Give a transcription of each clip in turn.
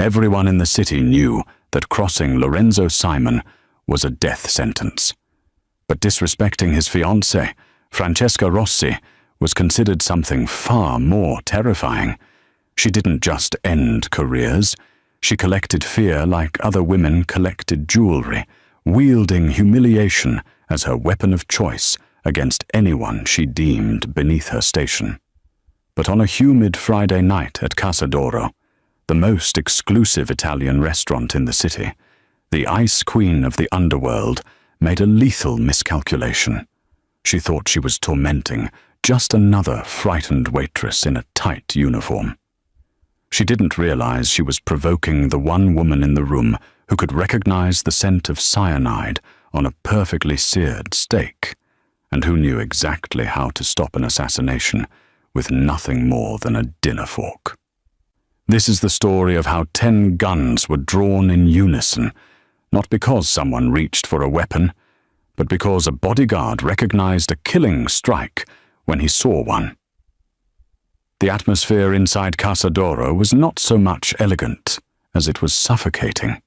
Everyone in the city knew that crossing Lorenzo Simon was a death sentence. But disrespecting his fiancée, Francesca Rossi, was considered something far more terrifying. She didn't just end careers. She collected fear like other women collected jewelry, wielding humiliation as her weapon of choice against anyone she deemed beneath her station. But on a humid Friday night at Casa d'Oro, the most exclusive Italian restaurant in the city, the ice queen of the underworld made a lethal miscalculation. She thought she was tormenting just another frightened waitress in a tight uniform. She didn't realize she was provoking the one woman in the room who could recognize the scent of cyanide on a perfectly seared steak, and who knew exactly how to stop an assassination with nothing more than a dinner fork. This is the story of how 10 guns were drawn in unison, not because someone reached for a weapon, but because a bodyguard recognized a killing strike when he saw one. The atmosphere inside Casa d'Oro was not so much elegant as it was suffocating.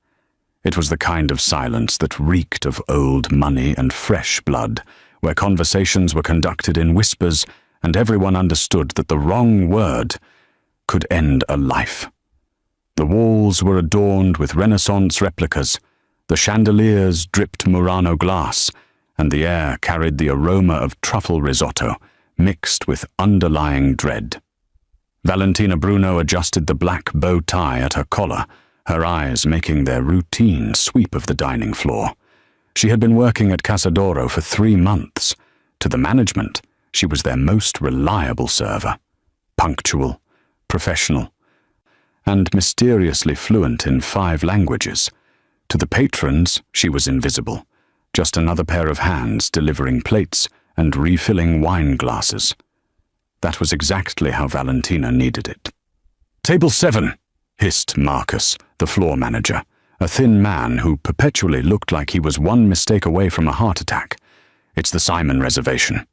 It was the kind of silence that reeked of old money and fresh blood, where conversations were conducted in whispers and everyone understood that the wrong word could end a life. The walls were adorned with Renaissance replicas, the chandeliers dripped Murano glass, and the air carried the aroma of truffle risotto mixed with underlying dread. Valentina Bruno adjusted the black bow tie at her collar, her eyes making their routine sweep of the dining floor. She had been working at Casa d'Oro for 3 months. To the management, she was their most reliable server, punctual, professional, and mysteriously fluent in 5 languages. To the patrons, she was invisible, just another pair of hands delivering plates and refilling wine glasses. That was exactly how Valentina needed it. "Table 7, hissed Marcus, the floor manager, a thin man who perpetually looked like he was one mistake away from a heart attack. "It's the Simon reservation."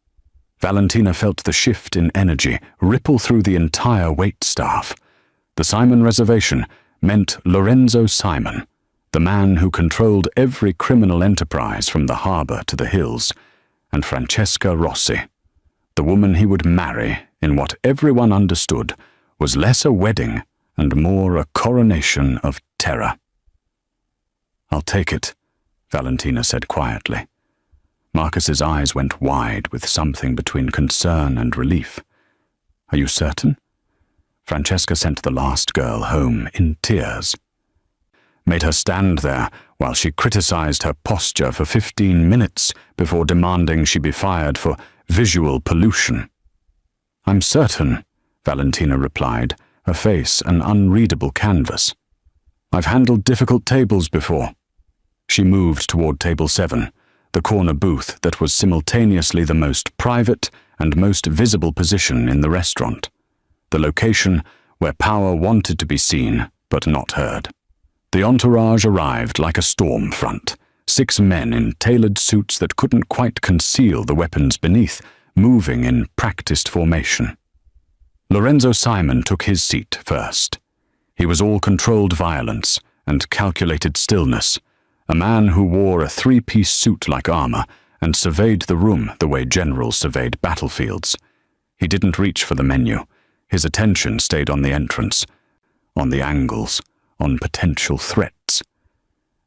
Valentina felt the shift in energy ripple through the entire wait staff. The Simon reservation meant Lorenzo Simon, the man who controlled every criminal enterprise from the harbor to the hills, and Francesca Rossi, the woman he would marry in what everyone understood was less a wedding and more a coronation of terror. "I'll take it," Valentina said quietly. Marcus's eyes went wide with something between concern and relief. "Are you certain?" Francesca sent the last girl home in tears. Made her stand there while she criticized her posture for 15 minutes before demanding she be fired for visual pollution. "I'm certain," Valentina replied, her face an unreadable canvas. "I've handled difficult tables before." She moved toward table 7, the corner booth that was simultaneously the most private and most visible position in the restaurant, the location where power wanted to be seen but not heard. The entourage arrived like a storm front, 6 men in tailored suits that couldn't quite conceal the weapons beneath, moving in practiced formation. Lorenzo Simon took his seat first. He was all controlled violence and calculated stillness, a man who wore a 3-piece suit like armor and surveyed the room the way generals surveyed battlefields. He didn't reach for the menu. His attention stayed on the entrance, on the angles, on potential threats.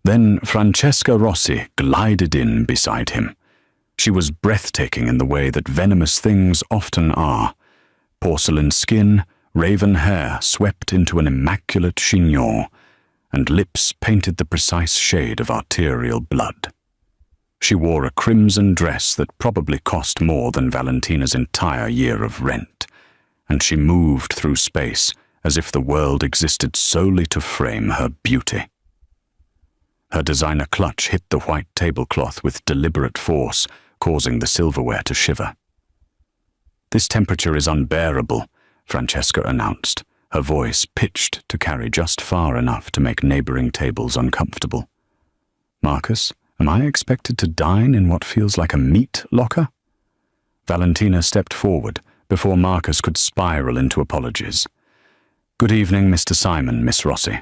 Then Francesca Rossi glided in beside him. She was breathtaking in the way that venomous things often are. Porcelain skin, raven hair swept into an immaculate chignon, and lips painted the precise shade of arterial blood. She wore a crimson dress that probably cost more than Valentina's entire year of rent, and she moved through space as if the world existed solely to frame her beauty. Her designer clutch hit the white tablecloth with deliberate force, causing the silverware to shiver. "This temperature is unbearable," Francesca announced, her voice pitched to carry just far enough to make neighboring tables uncomfortable. "Marcus, am I expected to dine in what feels like a meat locker?" Valentina stepped forward before Marcus could spiral into apologies. "Good evening, Mr. Simon, Miss Rossi.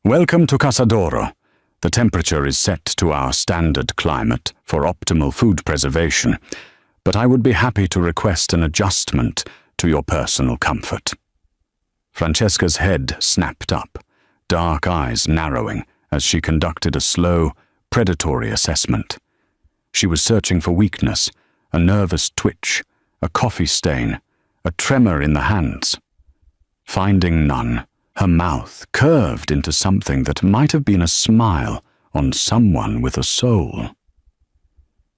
Welcome to Casadoro. The temperature is set to our standard climate for optimal food preservation, but I would be happy to request an adjustment to your personal comfort. Francesca's head snapped up, dark eyes narrowing as she conducted a slow, predatory assessment. She was searching for weakness, a nervous twitch, a coffee stain, a tremor in the hands. Finding none, her mouth curved into something that might have been a smile on someone with a soul.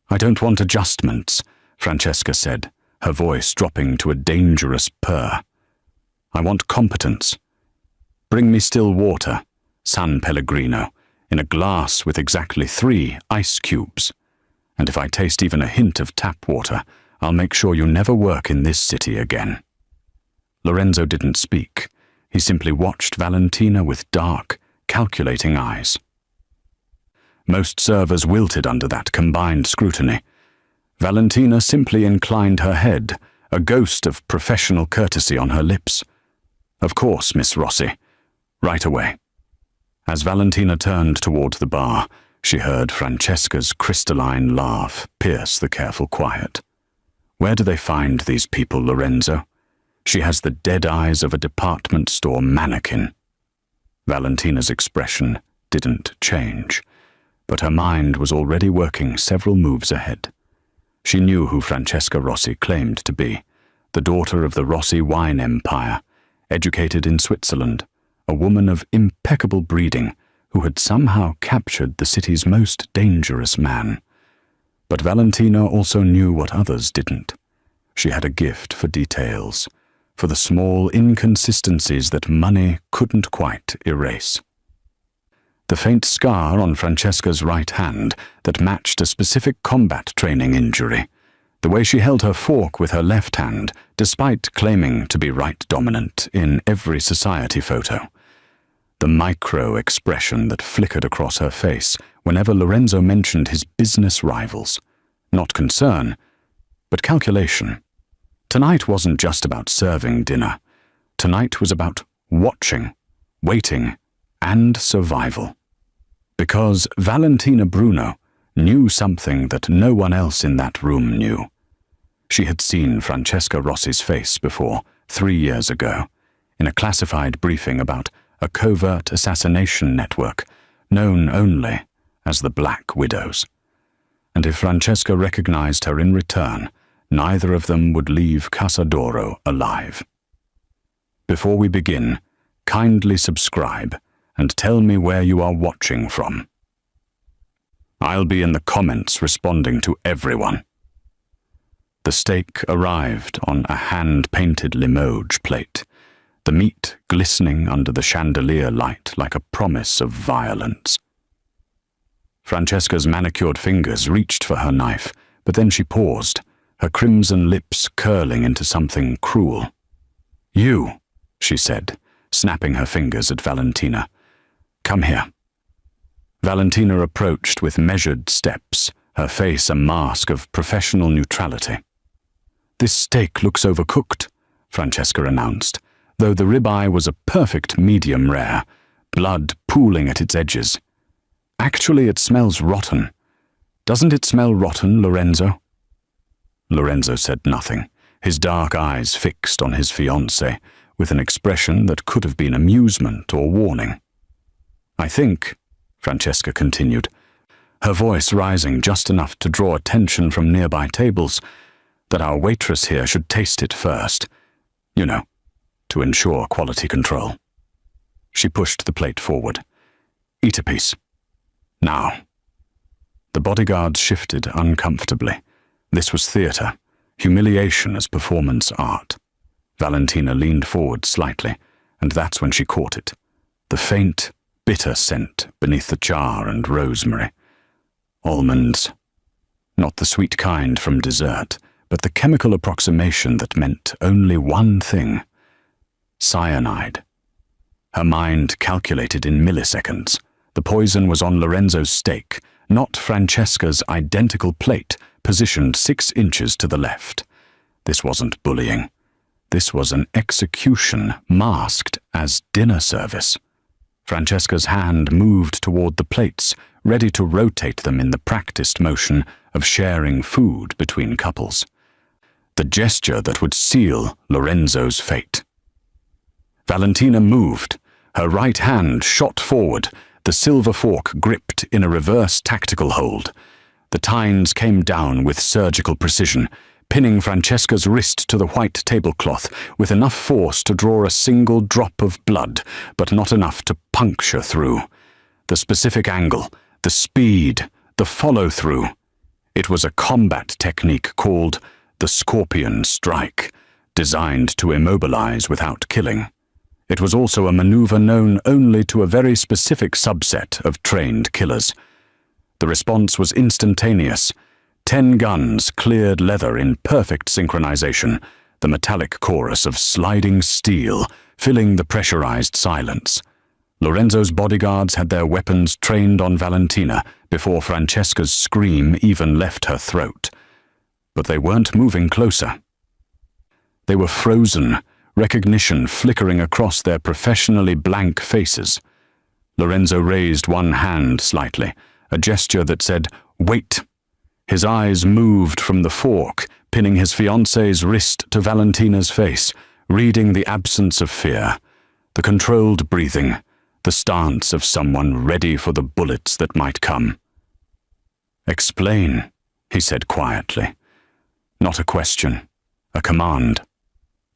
"I don't want adjustments," Francesca said, her voice dropping to a dangerous purr. "I want competence. Bring me still water, San Pellegrino, in a glass with exactly 3 ice cubes. And if I taste even a hint of tap water, I'll make sure you never work in this city again." Lorenzo didn't speak. He simply watched Valentina with dark, calculating eyes. Most servers wilted under that combined scrutiny. Valentina simply inclined her head, a ghost of professional courtesy on her lips. "Of course, Miss Rossi. Right away." As Valentina turned toward the bar, she heard Francesca's crystalline laugh pierce the careful quiet. "Where do they find these people, Lorenzo? She has the dead eyes of a department store mannequin." Valentina's expression didn't change, but her mind was already working several moves ahead. She knew who Francesca Rossi claimed to be, the daughter of the Rossi wine empire, educated in Switzerland, a woman of impeccable breeding who had somehow captured the city's most dangerous man. But Valentina also knew what others didn't. She had a gift for details, for the small inconsistencies that money couldn't quite erase. The faint scar on Francesca's right hand that matched a specific combat training injury, the way she held her fork with her left hand, despite claiming to be right-dominant in every society photo, the micro-expression that flickered across her face whenever Lorenzo mentioned his business rivals. Not concern, but calculation. Tonight wasn't just about serving dinner. Tonight was about watching, waiting, and survival. Because Valentina Bruno knew something that no one else in that room knew. She had seen Francesca Rossi's face before, 3 years ago, in a classified briefing about a covert assassination network known only as the Black Widows. And if Francesca recognized her in return, neither of them would leave Casadoro alive. Before we begin, kindly subscribe and tell me where you are watching from. I'll be in the comments responding to everyone. The steak arrived on a hand-painted Limoges plate, the meat glistening under the chandelier light like a promise of violence. Francesca's manicured fingers reached for her knife, but then she paused, her crimson lips curling into something cruel. "You," she said, snapping her fingers at Valentina. "Come here." Valentina approached with measured steps, her face a mask of professional neutrality. "This steak looks overcooked," Francesca announced, though the ribeye was a perfect medium rare, blood pooling at its edges. "Actually, it smells rotten. Doesn't it smell rotten, Lorenzo?" Lorenzo said nothing, his dark eyes fixed on his fiancée, with an expression that could have been amusement or warning. "I think," Francesca continued, her voice rising just enough to draw attention from nearby tables, "that our waitress here should taste it first. You know, to ensure quality control." She pushed the plate forward. "Eat a piece. Now." The bodyguards shifted uncomfortably. This was theater, humiliation as performance art. Valentina leaned forward slightly, and that's when she caught it. The faint, bitter scent beneath the char and rosemary. Almonds. Not the sweet kind from dessert, but the chemical approximation that meant only one thing. Cyanide. Her mind calculated in milliseconds. The poison was on Lorenzo's steak, not Francesca's identical plate, positioned 6 inches to the left. This wasn't bullying. This was an execution masked as dinner service. Francesca's hand moved toward the plates, ready to rotate them in the practiced motion of sharing food between couples. The gesture that would seal Lorenzo's fate. Valentina moved. Her right hand shot forward, the silver fork gripped in a reverse tactical hold. The tines came down with surgical precision, pinning Francesca's wrist to the white tablecloth with enough force to draw a single drop of blood, but not enough to puncture through. The specific angle, the speed, the follow-through. It was a combat technique called the Scorpion Strike, designed to immobilize without killing. It was also a maneuver known only to a very specific subset of trained killers. The response was instantaneous. 10 guns cleared leather in perfect synchronization, the metallic chorus of sliding steel filling the pressurized silence. Lorenzo's bodyguards had their weapons trained on Valentina before Francesca's scream even left her throat. But they weren't moving closer. They were frozen, recognition flickering across their professionally blank faces. Lorenzo raised one hand slightly, a gesture that said, "Wait." His eyes moved from the fork, pinning his fiancée's wrist to Valentina's face, reading the absence of fear, the controlled breathing, the stance of someone ready for the bullets that might come. "Explain," he said quietly. Not a question, a command.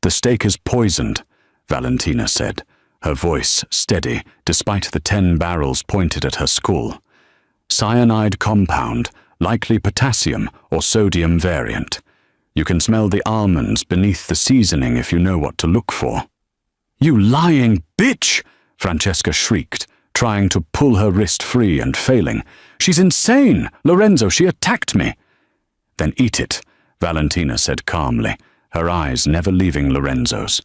"The steak is poisoned," Valentina said, her voice steady despite the 10 barrels pointed at her skull. "Cyanide compound, likely potassium or sodium variant. You can smell the almonds beneath the seasoning if you know what to look for." "You lying bitch!" Francesca shrieked, trying to pull her wrist free and failing. "She's insane! Lorenzo, she attacked me!" "Then eat it," Valentina said calmly, her eyes never leaving Lorenzo's.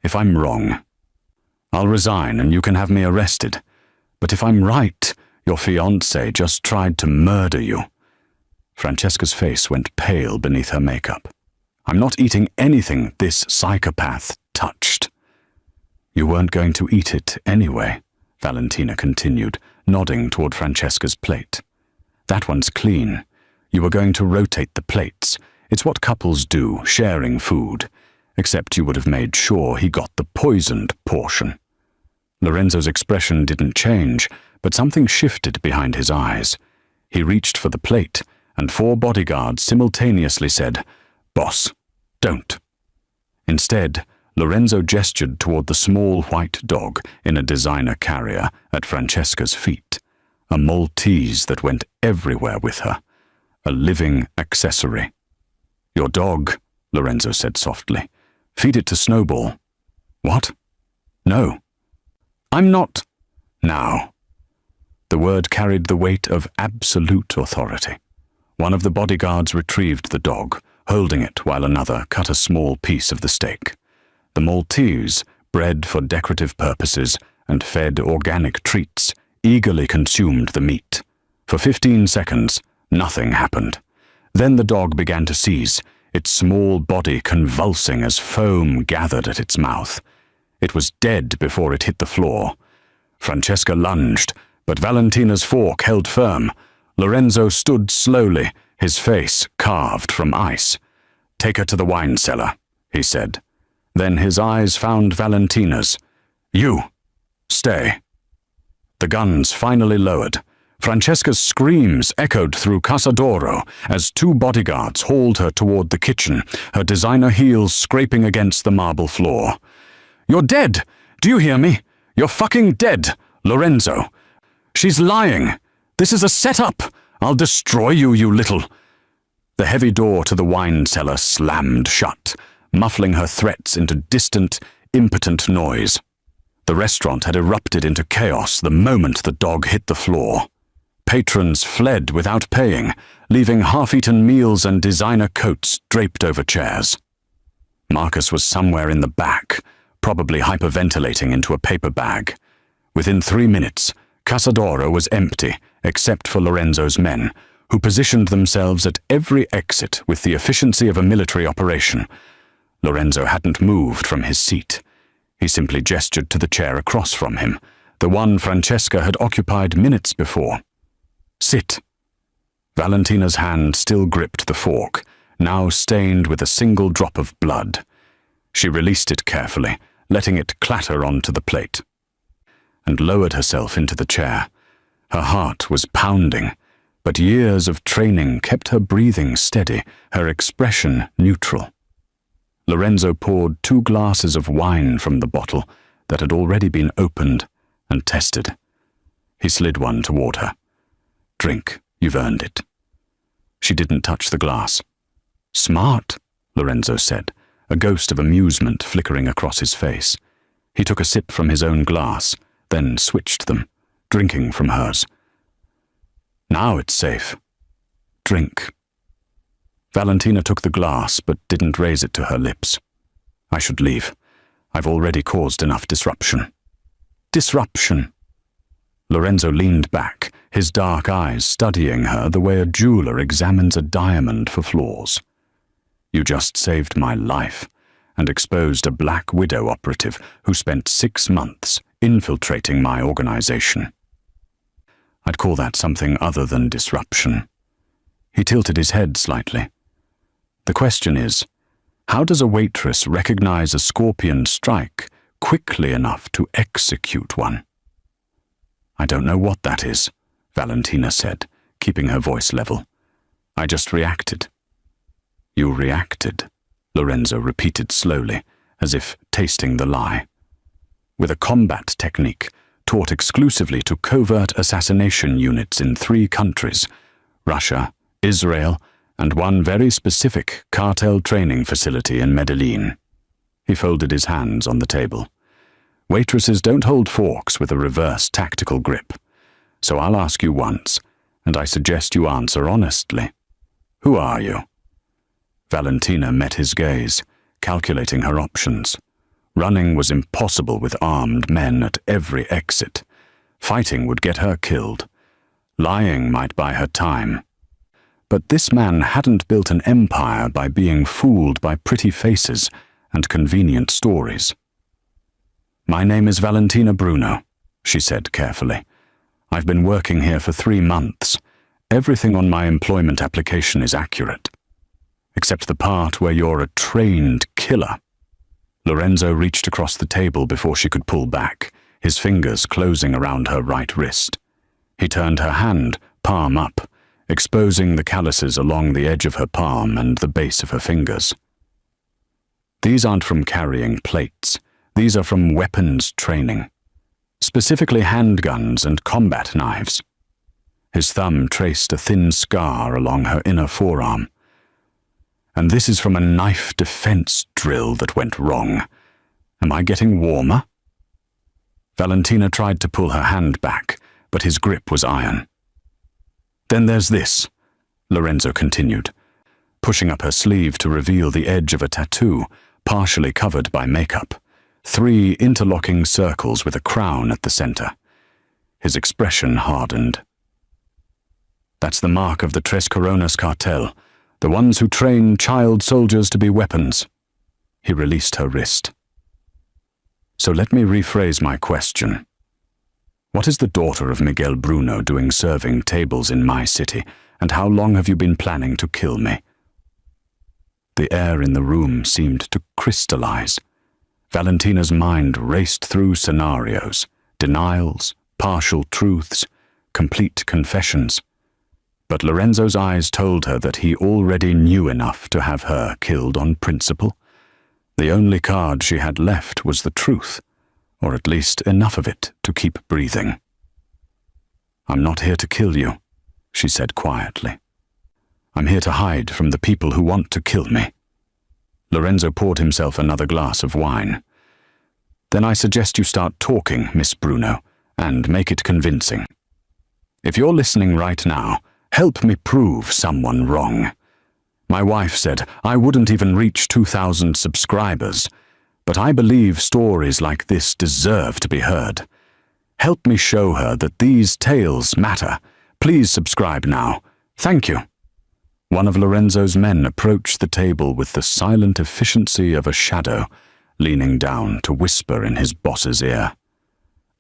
"If I'm wrong, I'll resign and you can have me arrested. But if I'm right, your fiancé just tried to murder you." Francesca's face went pale beneath her makeup. "I'm not eating anything this psychopath touched." "You weren't going to eat it anyway," Valentina continued, nodding toward Francesca's plate. "That one's clean. You were going to rotate the plates. It's what couples do, sharing food. Except you would have made sure he got the poisoned portion." Lorenzo's expression didn't change, but something shifted behind his eyes. He reached for the plate, and 4 bodyguards simultaneously said, "Boss, don't." Instead, Lorenzo gestured toward the small white dog in a designer carrier at Francesca's feet, a Maltese that went everywhere with her, a living accessory. "Your dog," Lorenzo said softly. "Feed it to Snowball." "What?" "No." "I'm not." "Now." The word carried the weight of absolute authority. One of the bodyguards retrieved the dog, holding it while another cut a small piece of the steak. The Maltese, bred for decorative purposes and fed organic treats, eagerly consumed the meat. For 15 seconds, nothing happened. Then the dog began to seize, its small body convulsing as foam gathered at its mouth. It was dead before it hit the floor. Francesca lunged, but Valentina's fork held firm. Lorenzo stood slowly, his face carved from ice. "Take her to the wine cellar," he said. Then his eyes found Valentina's. "You, stay." The guns finally lowered. Francesca's screams echoed through Casa d'Oro as 2 bodyguards hauled her toward the kitchen, her designer heels scraping against the marble floor. "You're dead! Do you hear me? You're fucking dead, Lorenzo! She's lying! This is a setup! I'll destroy you, you little—" The heavy door to the wine cellar slammed shut, muffling her threats into distant, impotent noise. The restaurant had erupted into chaos the moment the dog hit the floor. Patrons fled without paying, leaving half-eaten meals and designer coats draped over chairs. Marcus was somewhere in the back, probably hyperventilating into a paper bag. Within 3 minutes, Casa d'Oro was empty, except for Lorenzo's men, who positioned themselves at every exit with the efficiency of a military operation. Lorenzo hadn't moved from his seat. He simply gestured to the chair across from him, the one Francesca had occupied minutes before. "Sit." Valentina's hand still gripped the fork, now stained with a single drop of blood. She released it carefully, letting it clatter onto the plate, and lowered herself into the chair. Her heart was pounding, but years of training kept her breathing steady, her expression neutral. Lorenzo poured 2 glasses of wine from the bottle that had already been opened and tested. He slid one toward her. "Drink, you've earned it." She didn't touch the glass. "Smart," Lorenzo said, a ghost of amusement flickering across his face. He took a sip from his own glass, then switched them, drinking from hers. "Now it's safe. Drink." Valentina took the glass but didn't raise it to her lips. "I should leave. I've already caused enough disruption." "Disruption?" Lorenzo leaned back, his dark eyes studying her the way a jeweler examines a diamond for flaws. "You just saved my life and exposed a Black Widow operative who spent 6 months infiltrating my organization. I'd call that something other than disruption." He tilted his head slightly. "The question is, how does a waitress recognize a scorpion strike quickly enough to execute one?" "I don't know what that is," Valentina said, keeping her voice level. "I just reacted." "You reacted," Lorenzo repeated slowly, as if tasting the lie. "With a combat technique taught exclusively to covert assassination units in 3 countries, Russia, Israel, and one very specific cartel training facility in Medellin." He folded his hands on the table. "Waitresses don't hold forks with a reverse tactical grip. So I'll ask you once, and I suggest you answer honestly. Who are you?" Valentina met his gaze, calculating her options. Running was impossible with armed men at every exit. Fighting would get her killed. Lying might buy her time. But this man hadn't built an empire by being fooled by pretty faces and convenient stories. "My name is Valentina Bruno," she said carefully. "I've been working here for 3 months. Everything on my employment application is accurate. Except the part where you're a trained killer." Lorenzo reached across the table before she could pull back, his fingers closing around her right wrist. He turned her hand, palm up, exposing the calluses along the edge of her palm and the base of her fingers. "These aren't from carrying plates. These are from weapons training. Specifically handguns and combat knives." His thumb traced a thin scar along her inner forearm. "And this is from a knife defense drill that went wrong. Am I getting warmer?" Valentina tried to pull her hand back, but his grip was iron. "Then there's this," Lorenzo continued, pushing up her sleeve to reveal the edge of a tattoo, partially covered by makeup. 3 interlocking circles with a crown at the center. His expression hardened. "That's the mark of the Tres Coronas cartel, the ones who train child soldiers to be weapons." He released her wrist. "So let me rephrase my question. What is the daughter of Miguel Bruno doing serving tables in my city, and how long have you been planning to kill me?" The air in the room seemed to crystallize. Valentina's mind raced through scenarios, denials, partial truths, complete confessions. But Lorenzo's eyes told her that he already knew enough to have her killed on principle. The only card she had left was the truth, or at least enough of it to keep breathing. "I'm not here to kill you," she said quietly. "I'm here to hide from the people who want to kill me." Lorenzo poured himself another glass of wine. "Then I suggest you start talking, Miss Bruno, and make it convincing. If you're listening right now, help me prove someone wrong. My wife said I wouldn't even reach 2,000 subscribers, but I believe stories like this deserve to be heard. Help me show her that these tales matter. Please subscribe now. Thank you." One of Lorenzo's men approached the table with the silent efficiency of a shadow, leaning down to whisper in his boss's ear.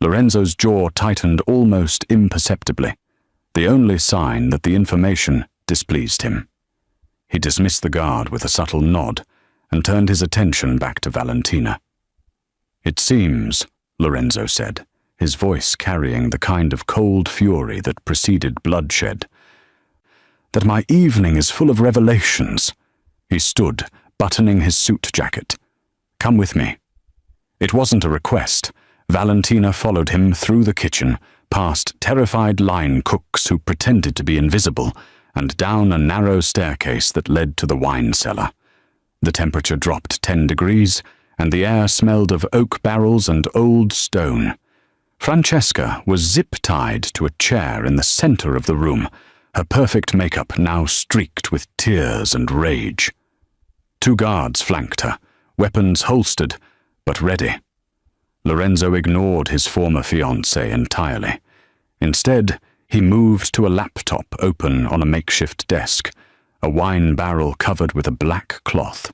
Lorenzo's jaw tightened almost imperceptibly, the only sign that the information displeased him. He dismissed the guard with a subtle nod and turned his attention back to Valentina. "It seems," Lorenzo said, his voice carrying the kind of cold fury that preceded bloodshed, "that my evening is full of revelations." He stood, buttoning his suit jacket. "Come with me." It wasn't a request. Valentina followed him through the kitchen, past terrified line cooks who pretended to be invisible, and down a narrow staircase that led to the wine cellar. The temperature dropped 10 degrees, and the air smelled of oak barrels and old stone. Francesca was zip-tied to a chair in the center of the room, her perfect makeup now streaked with tears and rage. 2 guards flanked her, weapons holstered, but ready. Lorenzo ignored his former fiancée entirely. Instead, he moved to a laptop open on a makeshift desk, a wine barrel covered with a black cloth.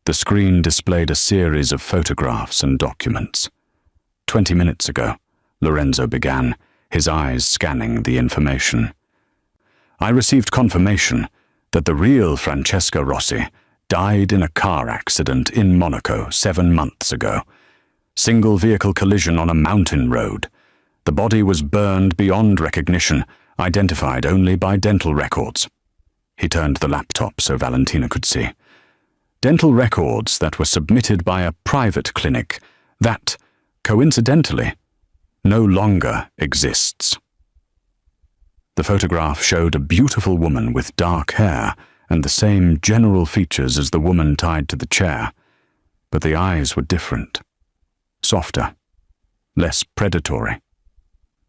The screen displayed a series of photographs and documents. 20 minutes ago, Lorenzo began, his eyes scanning the information. "I received confirmation that the real Francesca Rossi died in a car accident in Monaco 7 months ago. Single vehicle collision on a mountain road. The body was burned beyond recognition, identified only by dental records." He turned the laptop so Valentina could see. Dental records that were submitted by a private clinic that, coincidentally, no longer exists. The photograph showed a beautiful woman with dark hair and the same general features as the woman tied to the chair, but the eyes were different. Softer, less predatory.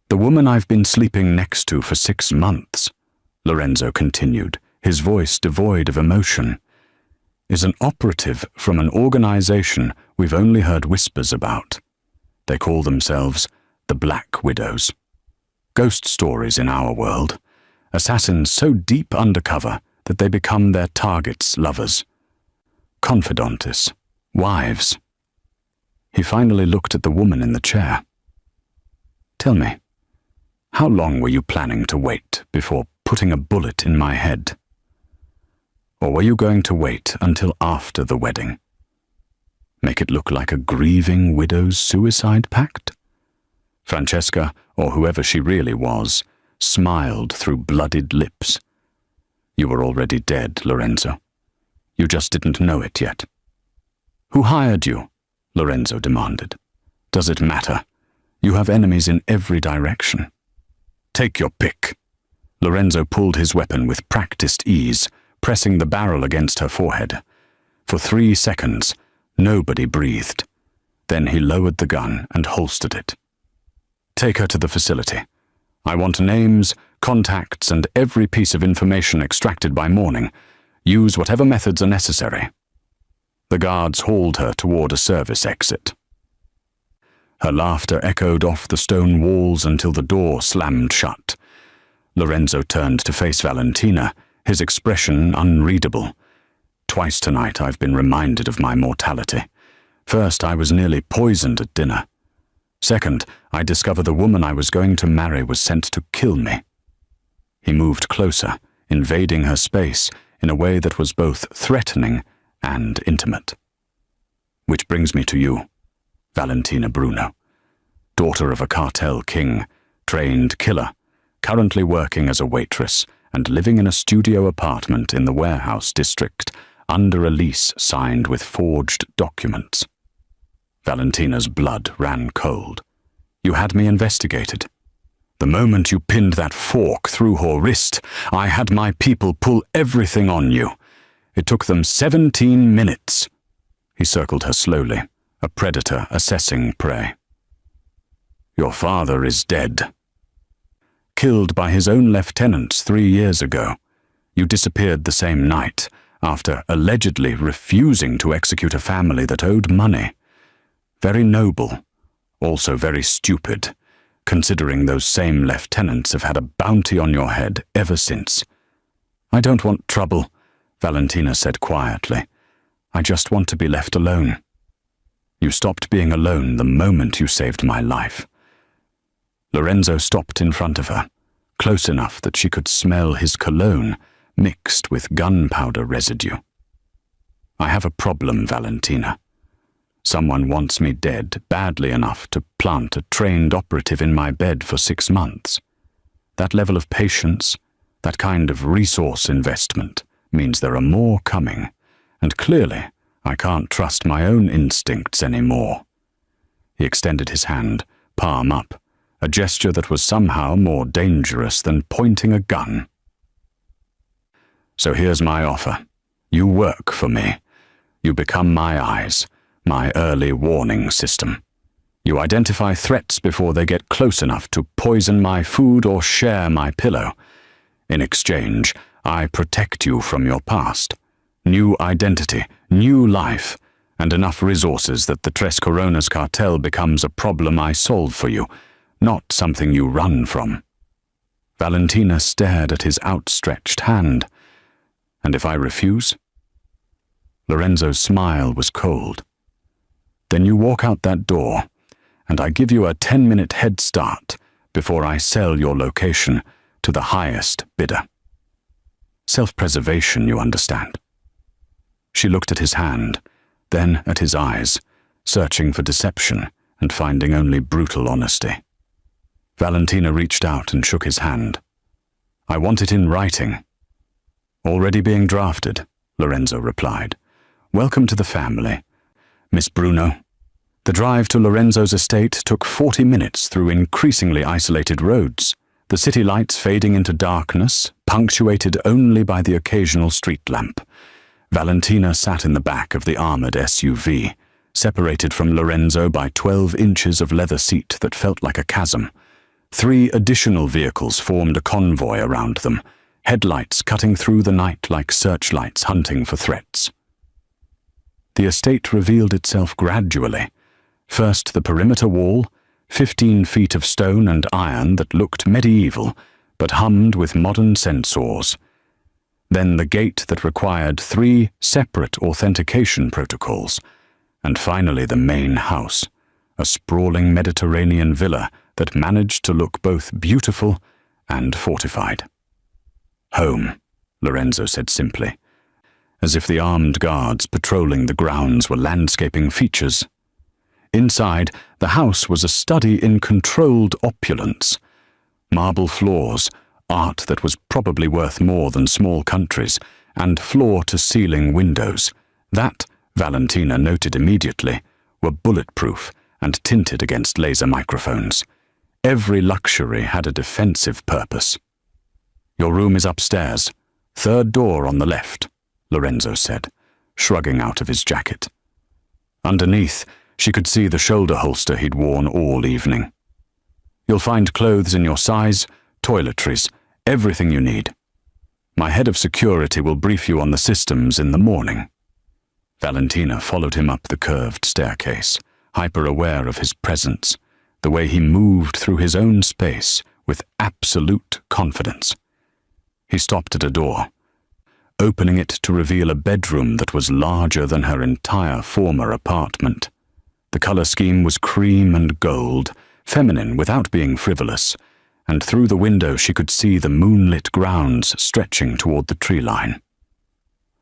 "The woman I've been sleeping next to for 6 months," Lorenzo continued, his voice devoid of emotion, "is an operative from an organization we've only heard whispers about. They call themselves the Black Widows. Ghost stories in our world. Assassins so deep undercover that they become their targets' lovers. Confidantes, wives." He finally looked at the woman in the chair. "Tell me, how long were you planning to wait before putting a bullet in my head? Or were you going to wait until after the wedding? Make it look like a grieving widow's suicide pact?" Francesca, or whoever she really was, smiled through blooded lips. "You were already dead, Lorenzo. You just didn't know it yet." "Who hired you?" Lorenzo demanded. "Does it matter? You have enemies in every direction. Take your pick." Lorenzo pulled his weapon with practiced ease, pressing the barrel against her forehead. For 3 seconds, nobody breathed. Then he lowered the gun and holstered it. "Take her to the facility. I want names, contacts, and every piece of information extracted by morning. Use whatever methods are necessary." The guards hauled her toward a service exit. Her laughter echoed off the stone walls until the door slammed shut. Lorenzo turned to face Valentina, his expression unreadable. "Twice tonight I've been reminded of my mortality. First, I was nearly poisoned at dinner. Second, I discovered the woman I was going to marry was sent to kill me." He moved closer, invading her space in a way that was both threatening and intimate. "Which brings me to you, Valentina Bruno, daughter of a cartel king, trained killer, currently working as a waitress and living in a studio apartment in the warehouse district under a lease signed with forged documents." Valentina's blood ran cold. "You had me investigated. The moment you pinned that fork through her wrist, I had my people pull everything on you. It took them 17 minutes. He circled her slowly, a predator assessing prey. "Your father is dead. Killed by his own lieutenants 3 years ago. You disappeared the same night, after allegedly refusing to execute a family that owed money. Very noble, also very stupid, considering those same lieutenants have had a bounty on your head ever since." "I don't want trouble," Valentina said quietly. "I just want to be left alone." "You stopped being alone the moment you saved my life. Lorenzo stopped in front of her, close enough that she could smell his cologne mixed with gunpowder residue. "I have a problem, Valentina. Someone wants me dead badly enough to plant a trained operative in my bed for 6 months. That level of patience, that kind of resource investment, means there are more coming, and clearly I can't trust my own instincts anymore." He extended his hand, palm up, a gesture that was somehow more dangerous than pointing a gun. "So here's my offer. You work for me. You become my eyes, my early warning system. You identify threats before they get close enough to poison my food or share my pillow. In exchange, I protect you from your past. New identity, new life, and enough resources that the Tres Coronas cartel becomes a problem I solve for you, not something you run from." Valentina stared at his outstretched hand. "And if I refuse?" Lorenzo's smile was cold. "Then you walk out that door, and I give you a 10-minute head start before I sell your location to the highest bidder. Self-preservation, you understand." She looked at his hand, then at his eyes, searching for deception and finding only brutal honesty. Valentina reached out and shook his hand. "I want it in writing." "Already being drafted," Lorenzo replied. "Welcome to the family, Miss Bruno." The drive to Lorenzo's estate took 40 minutes through increasingly isolated roads, the city lights fading into darkness, punctuated only by the occasional street lamp. Valentina sat in the back of the armored SUV, separated from Lorenzo by 12 inches of leather seat that felt like a chasm. 3 additional vehicles formed a convoy around them, headlights cutting through the night like searchlights hunting for threats. The estate revealed itself gradually. First the perimeter wall, 15 feet of stone and iron that looked medieval, but hummed with modern sensors. Then the gate that required 3 separate authentication protocols. And finally the main house, a sprawling Mediterranean villa that managed to look both beautiful and fortified. "Home," Lorenzo said simply, as if the armed guards patrolling the grounds were landscaping features. Inside, the house was a study in controlled opulence. Marble floors, art that was probably worth more than small countries, and floor-to-ceiling windows that, Valentina noted immediately, were bulletproof and tinted against laser microphones. Every luxury had a defensive purpose. "Your room is upstairs, 3rd door on the left," Lorenzo said, shrugging out of his jacket. Underneath, she could see the shoulder holster he'd worn all evening. "You'll find clothes in your size, toiletries, everything you need. My head of security will brief you on the systems in the morning." Valentina followed him up the curved staircase, hyper-aware of his presence, the way he moved through his own space with absolute confidence. He stopped at a door, opening it to reveal a bedroom that was larger than her entire former apartment. The color scheme was cream and gold, feminine without being frivolous, and through the window she could see the moonlit grounds stretching toward the tree line.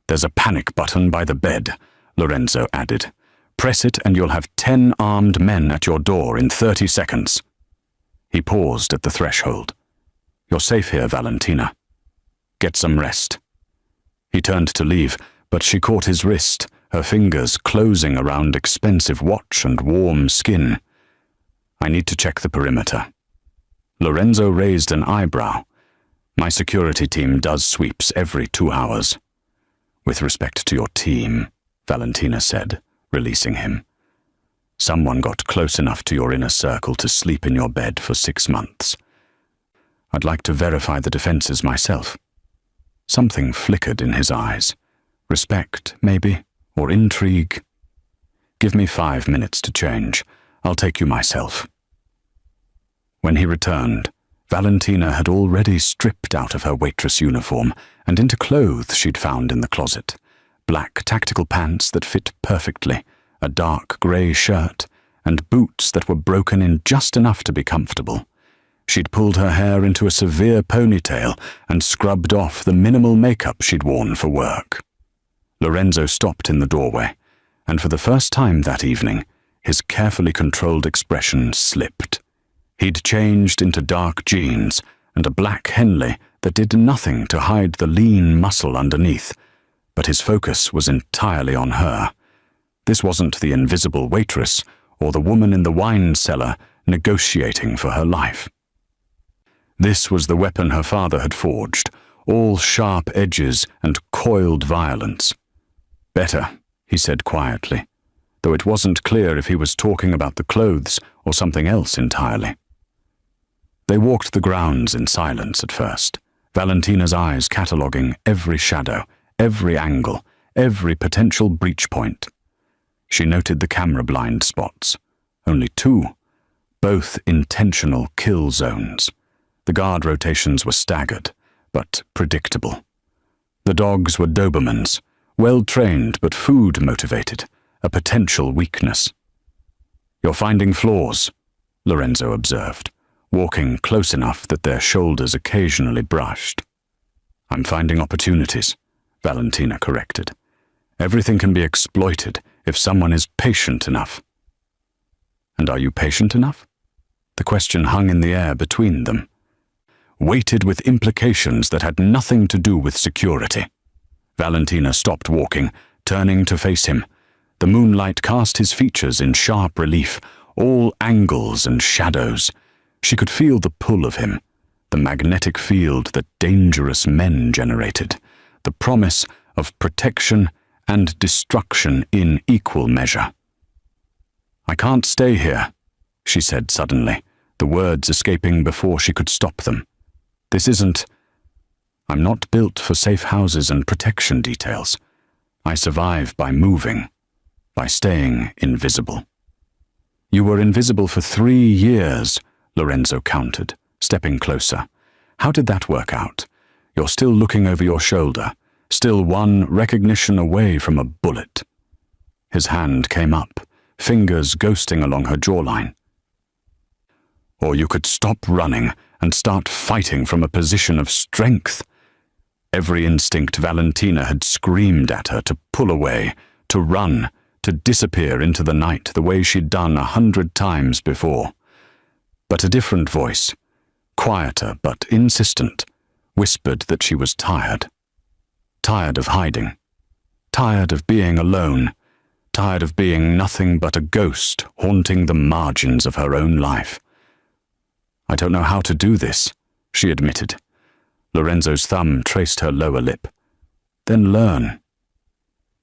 "There's a panic button by the bed," Lorenzo added. "Press it and you'll have 10 armed men at your door in 30 seconds. He paused at the threshold. "You're safe here, Valentina. Get some rest." He turned to leave, but she caught his wrist, her fingers closing around expensive watch and warm skin. "I need to check the perimeter." Lorenzo raised an eyebrow. "My security team does sweeps every 2 hours." "With respect to your team," Valentina said, releasing him. "Someone got close enough to your inner circle to sleep in your bed for 6 months. I'd like to verify the defenses myself." Something flickered in his eyes. Respect, maybe, or intrigue. "Give me 5 minutes to change. I'll take you myself." When he returned, Valentina had already stripped out of her waitress uniform and into clothes she'd found in the closet. Black tactical pants that fit perfectly, a dark grey shirt, and boots that were broken in just enough to be comfortable. She'd pulled her hair into a severe ponytail and scrubbed off the minimal makeup she'd worn for work. Lorenzo stopped in the doorway, and for the first time that evening, his carefully controlled expression slipped. He'd changed into dark jeans and a black Henley that did nothing to hide the lean muscle underneath, but his focus was entirely on her. This wasn't the invisible waitress or the woman in the wine cellar negotiating for her life. This was the weapon her father had forged, all sharp edges and coiled violence. "Better," he said quietly, though it wasn't clear if he was talking about the clothes or something else entirely. They walked the grounds in silence at first, Valentina's eyes cataloguing every shadow, every angle, every potential breach point. She noted the camera blind spots. Only 2, both intentional kill zones. The guard rotations were staggered, but predictable. The dogs were Dobermans, well-trained but food-motivated, a potential weakness. "You're finding flaws," Lorenzo observed, walking close enough that their shoulders occasionally brushed. "I'm finding opportunities," Valentina corrected. "Everything can be exploited if someone is patient enough." "And are you patient enough?" The question hung in the air between them, weighted with implications that had nothing to do with security. Valentina stopped walking, turning to face him. The moonlight cast his features in sharp relief, all angles and shadows. She could feel the pull of him, the magnetic field that dangerous men generated, the promise of protection and destruction in equal measure. "I can't stay here," she said suddenly, the words escaping before she could stop them. I'm not built for safe houses and protection details. I survive by moving, by staying invisible." "You were invisible for 3 years," Lorenzo countered, stepping closer. "How did that work out? You're still looking over your shoulder, still one recognition away from a bullet." His hand came up, fingers ghosting along her jawline. "Or you could stop running and start fighting from a position of strength." Every instinct Valentina had screamed at her to pull away, to run, to disappear into the night the way she'd done 100 times before. But a different voice, quieter but insistent, whispered that she was tired. Tired of hiding. Tired of being alone. Tired of being nothing but a ghost haunting the margins of her own life. "I don't know how to do this," she admitted. Lorenzo's thumb traced her lower lip. "Then learn."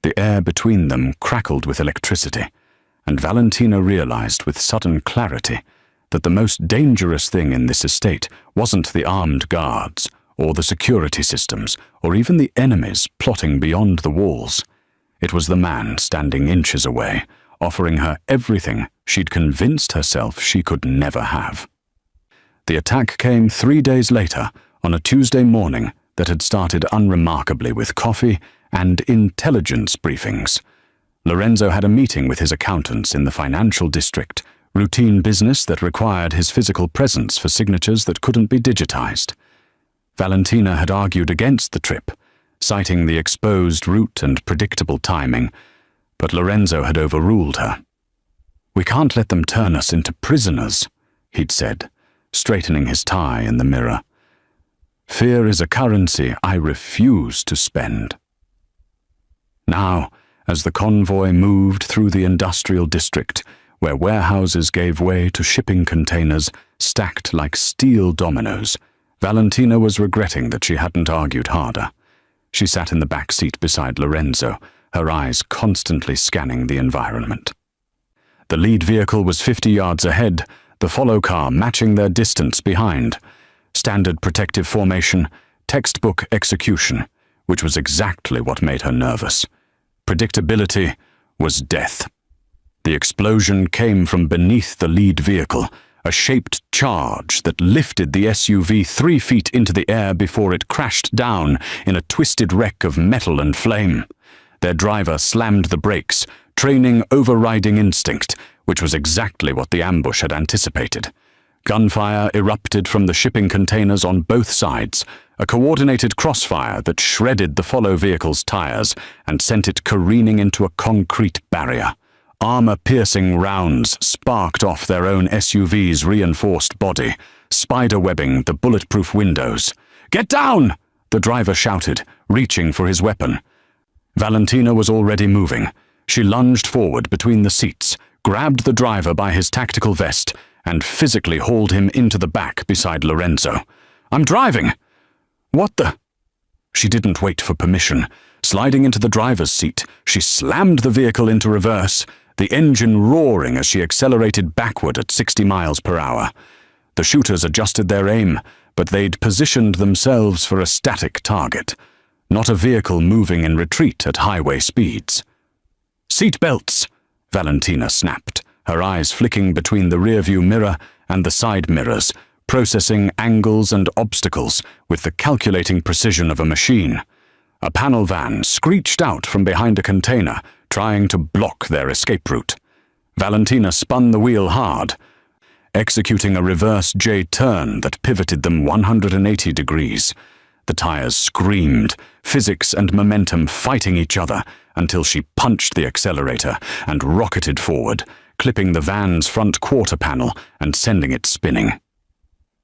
The air between them crackled with electricity, and Valentina realized with sudden clarity that the most dangerous thing in this estate wasn't the armed guards, or the security systems, or even the enemies plotting beyond the walls. It was the man standing inches away, offering her everything she'd convinced herself she could never have. The attack came 3 days later, on a Tuesday morning that had started unremarkably with coffee and intelligence briefings. Lorenzo had a meeting with his accountants in the financial district, routine business that required his physical presence for signatures that couldn't be digitized. Valentina had argued against the trip, citing the exposed route and predictable timing, but Lorenzo had overruled her. "We can't let them turn us into prisoners," he'd said, straightening his tie in the mirror. "Fear is a currency I refuse to spend." Now, as the convoy moved through the industrial district, where warehouses gave way to shipping containers stacked like steel dominoes, Valentina was regretting that she hadn't argued harder. She sat in the back seat beside Lorenzo, her eyes constantly scanning the environment. The lead vehicle was 50 yards ahead, the follow car matching their distance behind. Standard protective formation, textbook execution, which was exactly what made her nervous. Predictability was death. The explosion came from beneath the lead vehicle, a shaped charge that lifted the SUV 3 feet into the air before it crashed down in a twisted wreck of metal and flame. Their driver slammed the brakes, training overriding instinct, which was exactly what the ambush had anticipated. Gunfire erupted from the shipping containers on both sides, a coordinated crossfire that shredded the follow vehicle's tires and sent it careening into a concrete barrier. Armor-piercing rounds sparked off their own SUV's reinforced body, spiderwebbing the bulletproof windows. "Get down!" the driver shouted, reaching for his weapon. Valentina was already moving. She lunged forward between the seats, grabbed the driver by his tactical vest, and physically hauled him into the back beside Lorenzo. "I'm driving!" "What the—" She didn't wait for permission. Sliding into the driver's seat, she slammed the vehicle into reverse, the engine roaring as she accelerated backward at 60 miles per hour. The shooters adjusted their aim, but they'd positioned themselves for a static target, not a vehicle moving in retreat at highway speeds. "Seat belts!" Valentina snapped, her eyes flicking between the rearview mirror and the side mirrors, processing angles and obstacles with the calculating precision of a machine. A panel van screeched out from behind a container, trying to block their escape route. Valentina spun the wheel hard, executing a reverse J-turn that pivoted them 180 degrees. The tires screamed, physics and momentum fighting each other, until she punched the accelerator and rocketed forward, clipping the van's front quarter panel and sending it spinning.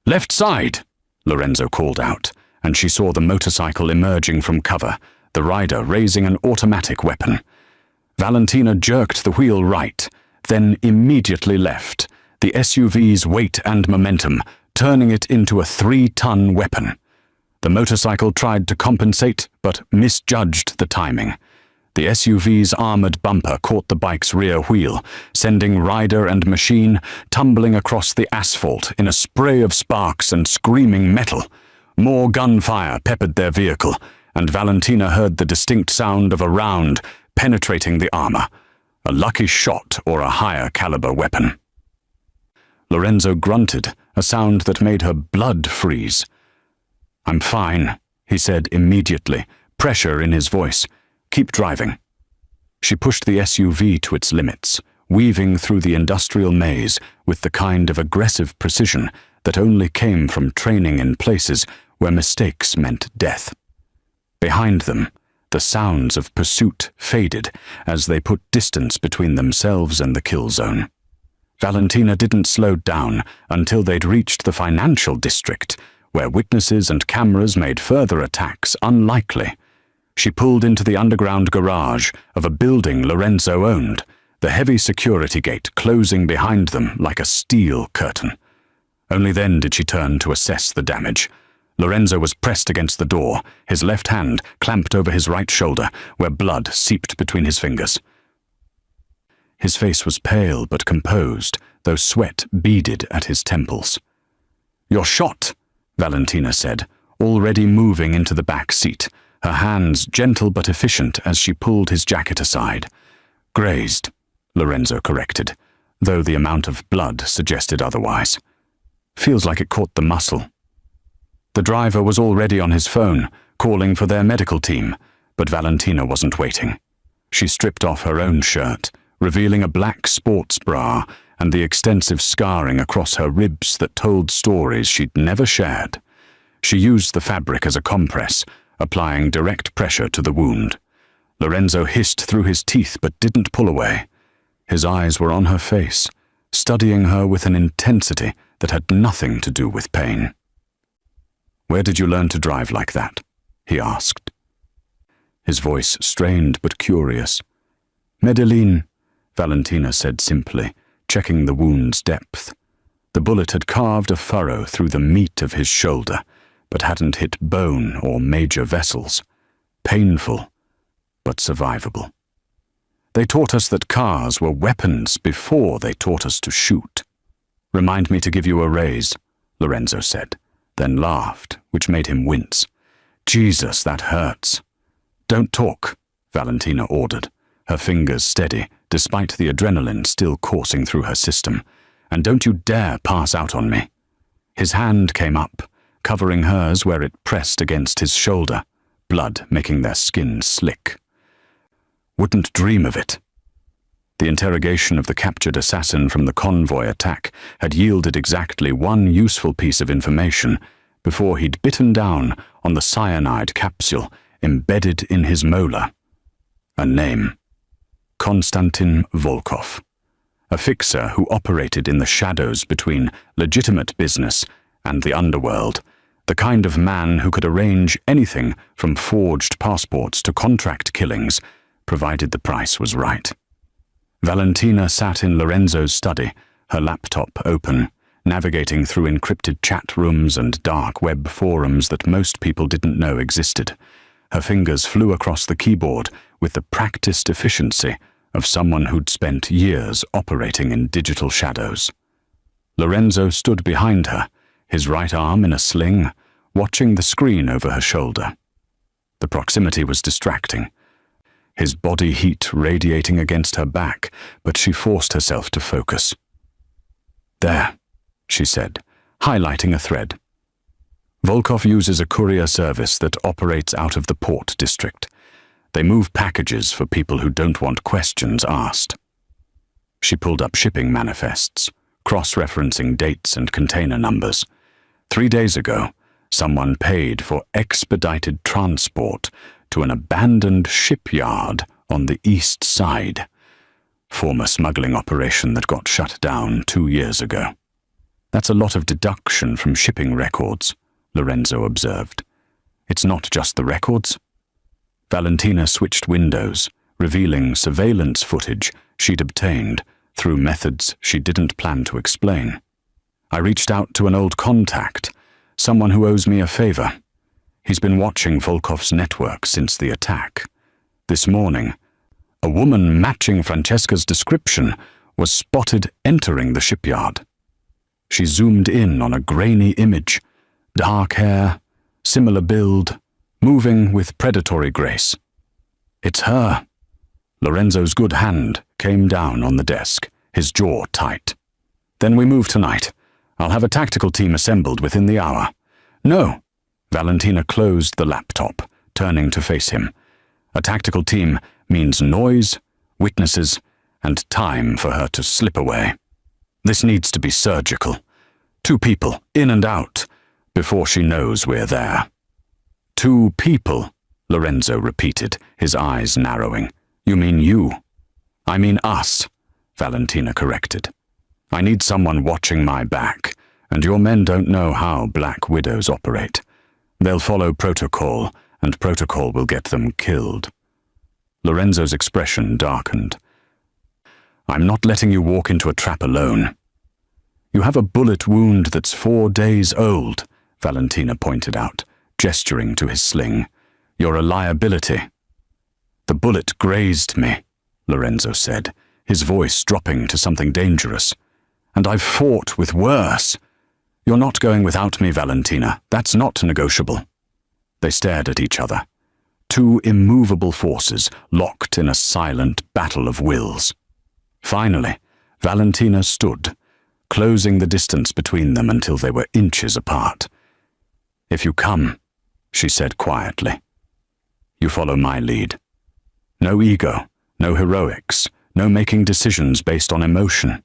"Left side!" Lorenzo called out, and she saw the motorcycle emerging from cover, the rider raising an automatic weapon. Valentina jerked the wheel right, then immediately left, the SUV's weight and momentum turning it into a 3-ton weapon. The motorcycle tried to compensate, but misjudged the timing. The SUV's armored bumper caught the bike's rear wheel, sending rider and machine tumbling across the asphalt in a spray of sparks and screaming metal. More gunfire peppered their vehicle, and Valentina heard the distinct sound of a round penetrating the armor, a lucky shot or a higher caliber weapon. Lorenzo grunted, a sound that made her blood freeze. "I'm fine," he said immediately, pressure in his voice. "Keep driving." She pushed the SUV to its limits, weaving through the industrial maze with the kind of aggressive precision that only came from training in places where mistakes meant death. Behind them, the sounds of pursuit faded as they put distance between themselves and the kill zone. Valentina didn't slow down until they'd reached the financial district, where witnesses and cameras made further attacks unlikely. She pulled into the underground garage of a building Lorenzo owned, the heavy security gate closing behind them like a steel curtain. Only then did she turn to assess the damage. Lorenzo was pressed against the door, his left hand clamped over his right shoulder, where blood seeped between his fingers. His face was pale but composed, though sweat beaded at his temples. "You're shot," Valentina said, already moving into the back seat, her hands gentle but efficient as she pulled his jacket aside. "Grazed," Lorenzo corrected, though the amount of blood suggested otherwise. "Feels like it caught the muscle." The driver was already on his phone, calling for their medical team, but Valentina wasn't waiting. She stripped off her own shirt, revealing a black sports bra and the extensive scarring across her ribs that told stories she'd never shared. She used the fabric as a compress, applying direct pressure to the wound. Lorenzo hissed through his teeth but didn't pull away. His eyes were on her face, studying her with an intensity that had nothing to do with pain. "Where did you learn to drive like that?" he asked. His voice strained but curious. "Medellin," Valentina said simply, checking the wound's depth. The bullet had carved a furrow through the meat of his shoulder, but hadn't hit bone or major vessels. Painful, but survivable. "They taught us that cars were weapons before they taught us to shoot." "Remind me to give you a raise," Lorenzo said, then laughed, which made him wince. "Jesus, that hurts." "Don't talk," Valentina ordered, her fingers steady, despite the adrenaline still coursing through her system. "And don't you dare pass out on me." His hand came up, covering hers where it pressed against his shoulder, blood making their skin slick. "Wouldn't dream of it." The interrogation of the captured assassin from the convoy attack had yielded exactly one useful piece of information before he'd bitten down on the cyanide capsule embedded in his molar. A name. Konstantin Volkov. A fixer who operated in the shadows between legitimate business and the underworld, the kind of man who could arrange anything from forged passports to contract killings, provided the price was right. Valentina sat in Lorenzo's study, her laptop open, navigating through encrypted chat rooms and dark web forums that most people didn't know existed. Her fingers flew across the keyboard with the practiced efficiency of someone who'd spent years operating in digital shadows. Lorenzo stood behind her, his right arm in a sling, watching the screen over her shoulder. The proximity was distracting, his body heat radiating against her back, but she forced herself to focus. "There," she said, highlighting a thread. Volkov uses a courier service that operates out of the Port District. They move packages for people who don't want questions asked. She pulled up shipping manifests, cross-referencing dates and container numbers. 3 days ago, someone paid for expedited transport to an abandoned shipyard on the east side. Former smuggling operation that got shut down 2 years ago. "That's a lot of deduction from shipping records," Lorenzo observed. "It's not just the records." Valentina switched windows, revealing surveillance footage she'd obtained through methods she didn't plan to explain. "I reached out to an old contact, someone who owes me a favor. He's been watching Volkov's network since the attack. This morning, a woman matching Francesca's description was spotted entering the shipyard. She zoomed in on a grainy image, dark hair, similar build, moving with predatory grace. It's her." Lorenzo's good hand came down on the desk, his jaw tight. "Then we move tonight. I'll have a tactical team assembled within the hour." "No." Valentina closed the laptop, turning to face him. "A tactical team means noise, witnesses, and time for her to slip away. This needs to be surgical. 2 people, in and out, before she knows we're there." "2 people," Lorenzo repeated, his eyes narrowing. "You mean you?" "I mean us," Valentina corrected. "I need someone watching my back, and your men don't know how Black Widows operate. They'll follow protocol, and protocol will get them killed." Lorenzo's expression darkened. "I'm not letting you walk into a trap alone." "You have a bullet wound that's 4 days old," Valentina pointed out, gesturing to his sling. "You're a liability." "The bullet grazed me," Lorenzo said, his voice dropping to something dangerous. "And I've fought with worse. You're not going without me, Valentina. That's not negotiable." They stared at each other. 2 immovable forces locked in a silent battle of wills. Finally, Valentina stood, closing the distance between them until they were inches apart. "If you come," she said quietly, "you follow my lead. No ego, no heroics, no making decisions based on emotion.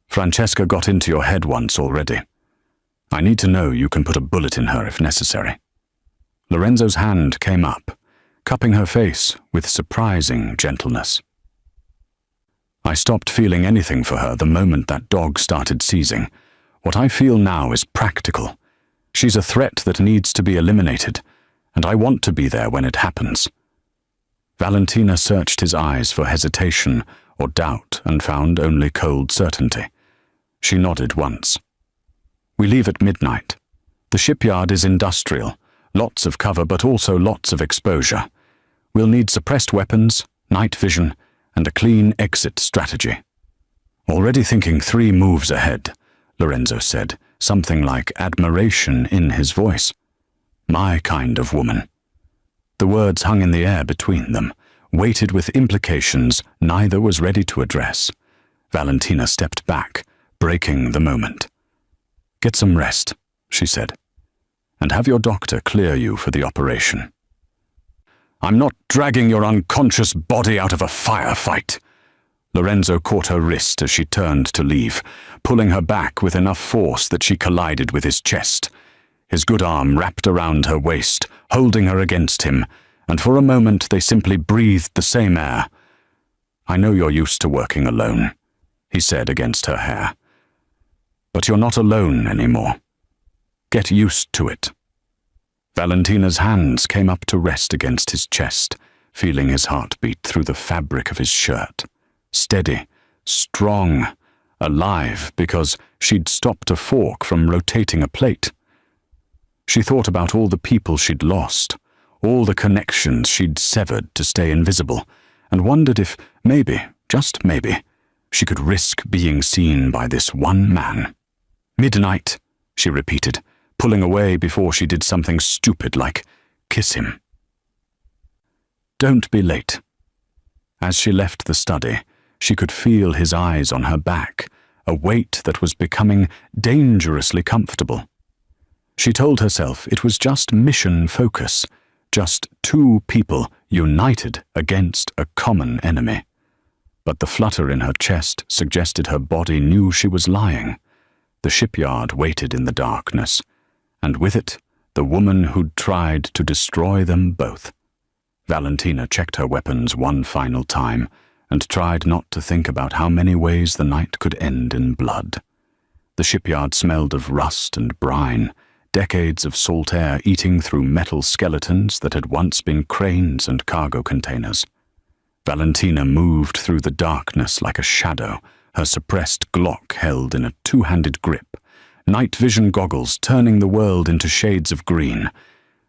Francesca got into your head once already. I need to know you can put a bullet in her if necessary." Lorenzo's hand came up, cupping her face with surprising gentleness. "I stopped feeling anything for her the moment that dog started seizing. What I feel now is practical. She's a threat that needs to be eliminated, and I want to be there when it happens." Valentina searched his eyes for hesitation or doubt and found only cold certainty. She nodded once. "We leave at midnight. The shipyard is industrial, lots of cover but also lots of exposure. We'll need suppressed weapons, night vision, and a clean exit strategy." "Already thinking 3 moves ahead," Lorenzo said, something like admiration in his voice. "My kind of woman." The words hung in the air between them, weighted with implications neither was ready to address. Valentina stepped back, breaking the moment. "Get some rest," she said, "and have your doctor clear you for the operation." "I'm not dragging your unconscious body out of a firefight," Lorenzo caught her wrist as she turned to leave, pulling her back with enough force that she collided with his chest. His good arm wrapped around her waist, holding her against him, and for a moment they simply breathed the same air. "I know you're used to working alone," he said against her hair. "But you're not alone anymore. Get used to it." Valentina's hands came up to rest against his chest, feeling his heartbeat through the fabric of his shirt. Steady, strong, alive, because she'd stopped a fork from rotating a plate. She thought about all the people she'd lost, all the connections she'd severed to stay invisible, and wondered if maybe, just maybe, she could risk being seen by this one man. "Midnight," she repeated, pulling away before she did something stupid like kiss him. "Don't be late." As she left the study, she could feel his eyes on her back, a weight that was becoming dangerously comfortable. She told herself it was just mission focus, just two people united against a common enemy. But the flutter in her chest suggested her body knew she was lying. The shipyard waited in the darkness, and with it, the woman who'd tried to destroy them both. Valentina checked her weapons one final time and tried not to think about how many ways the night could end in blood. The shipyard smelled of rust and brine, decades of salt air eating through metal skeletons that had once been cranes and cargo containers. Valentina moved through the darkness like a shadow, her suppressed Glock held in a two-handed grip, night vision goggles turning the world into shades of green.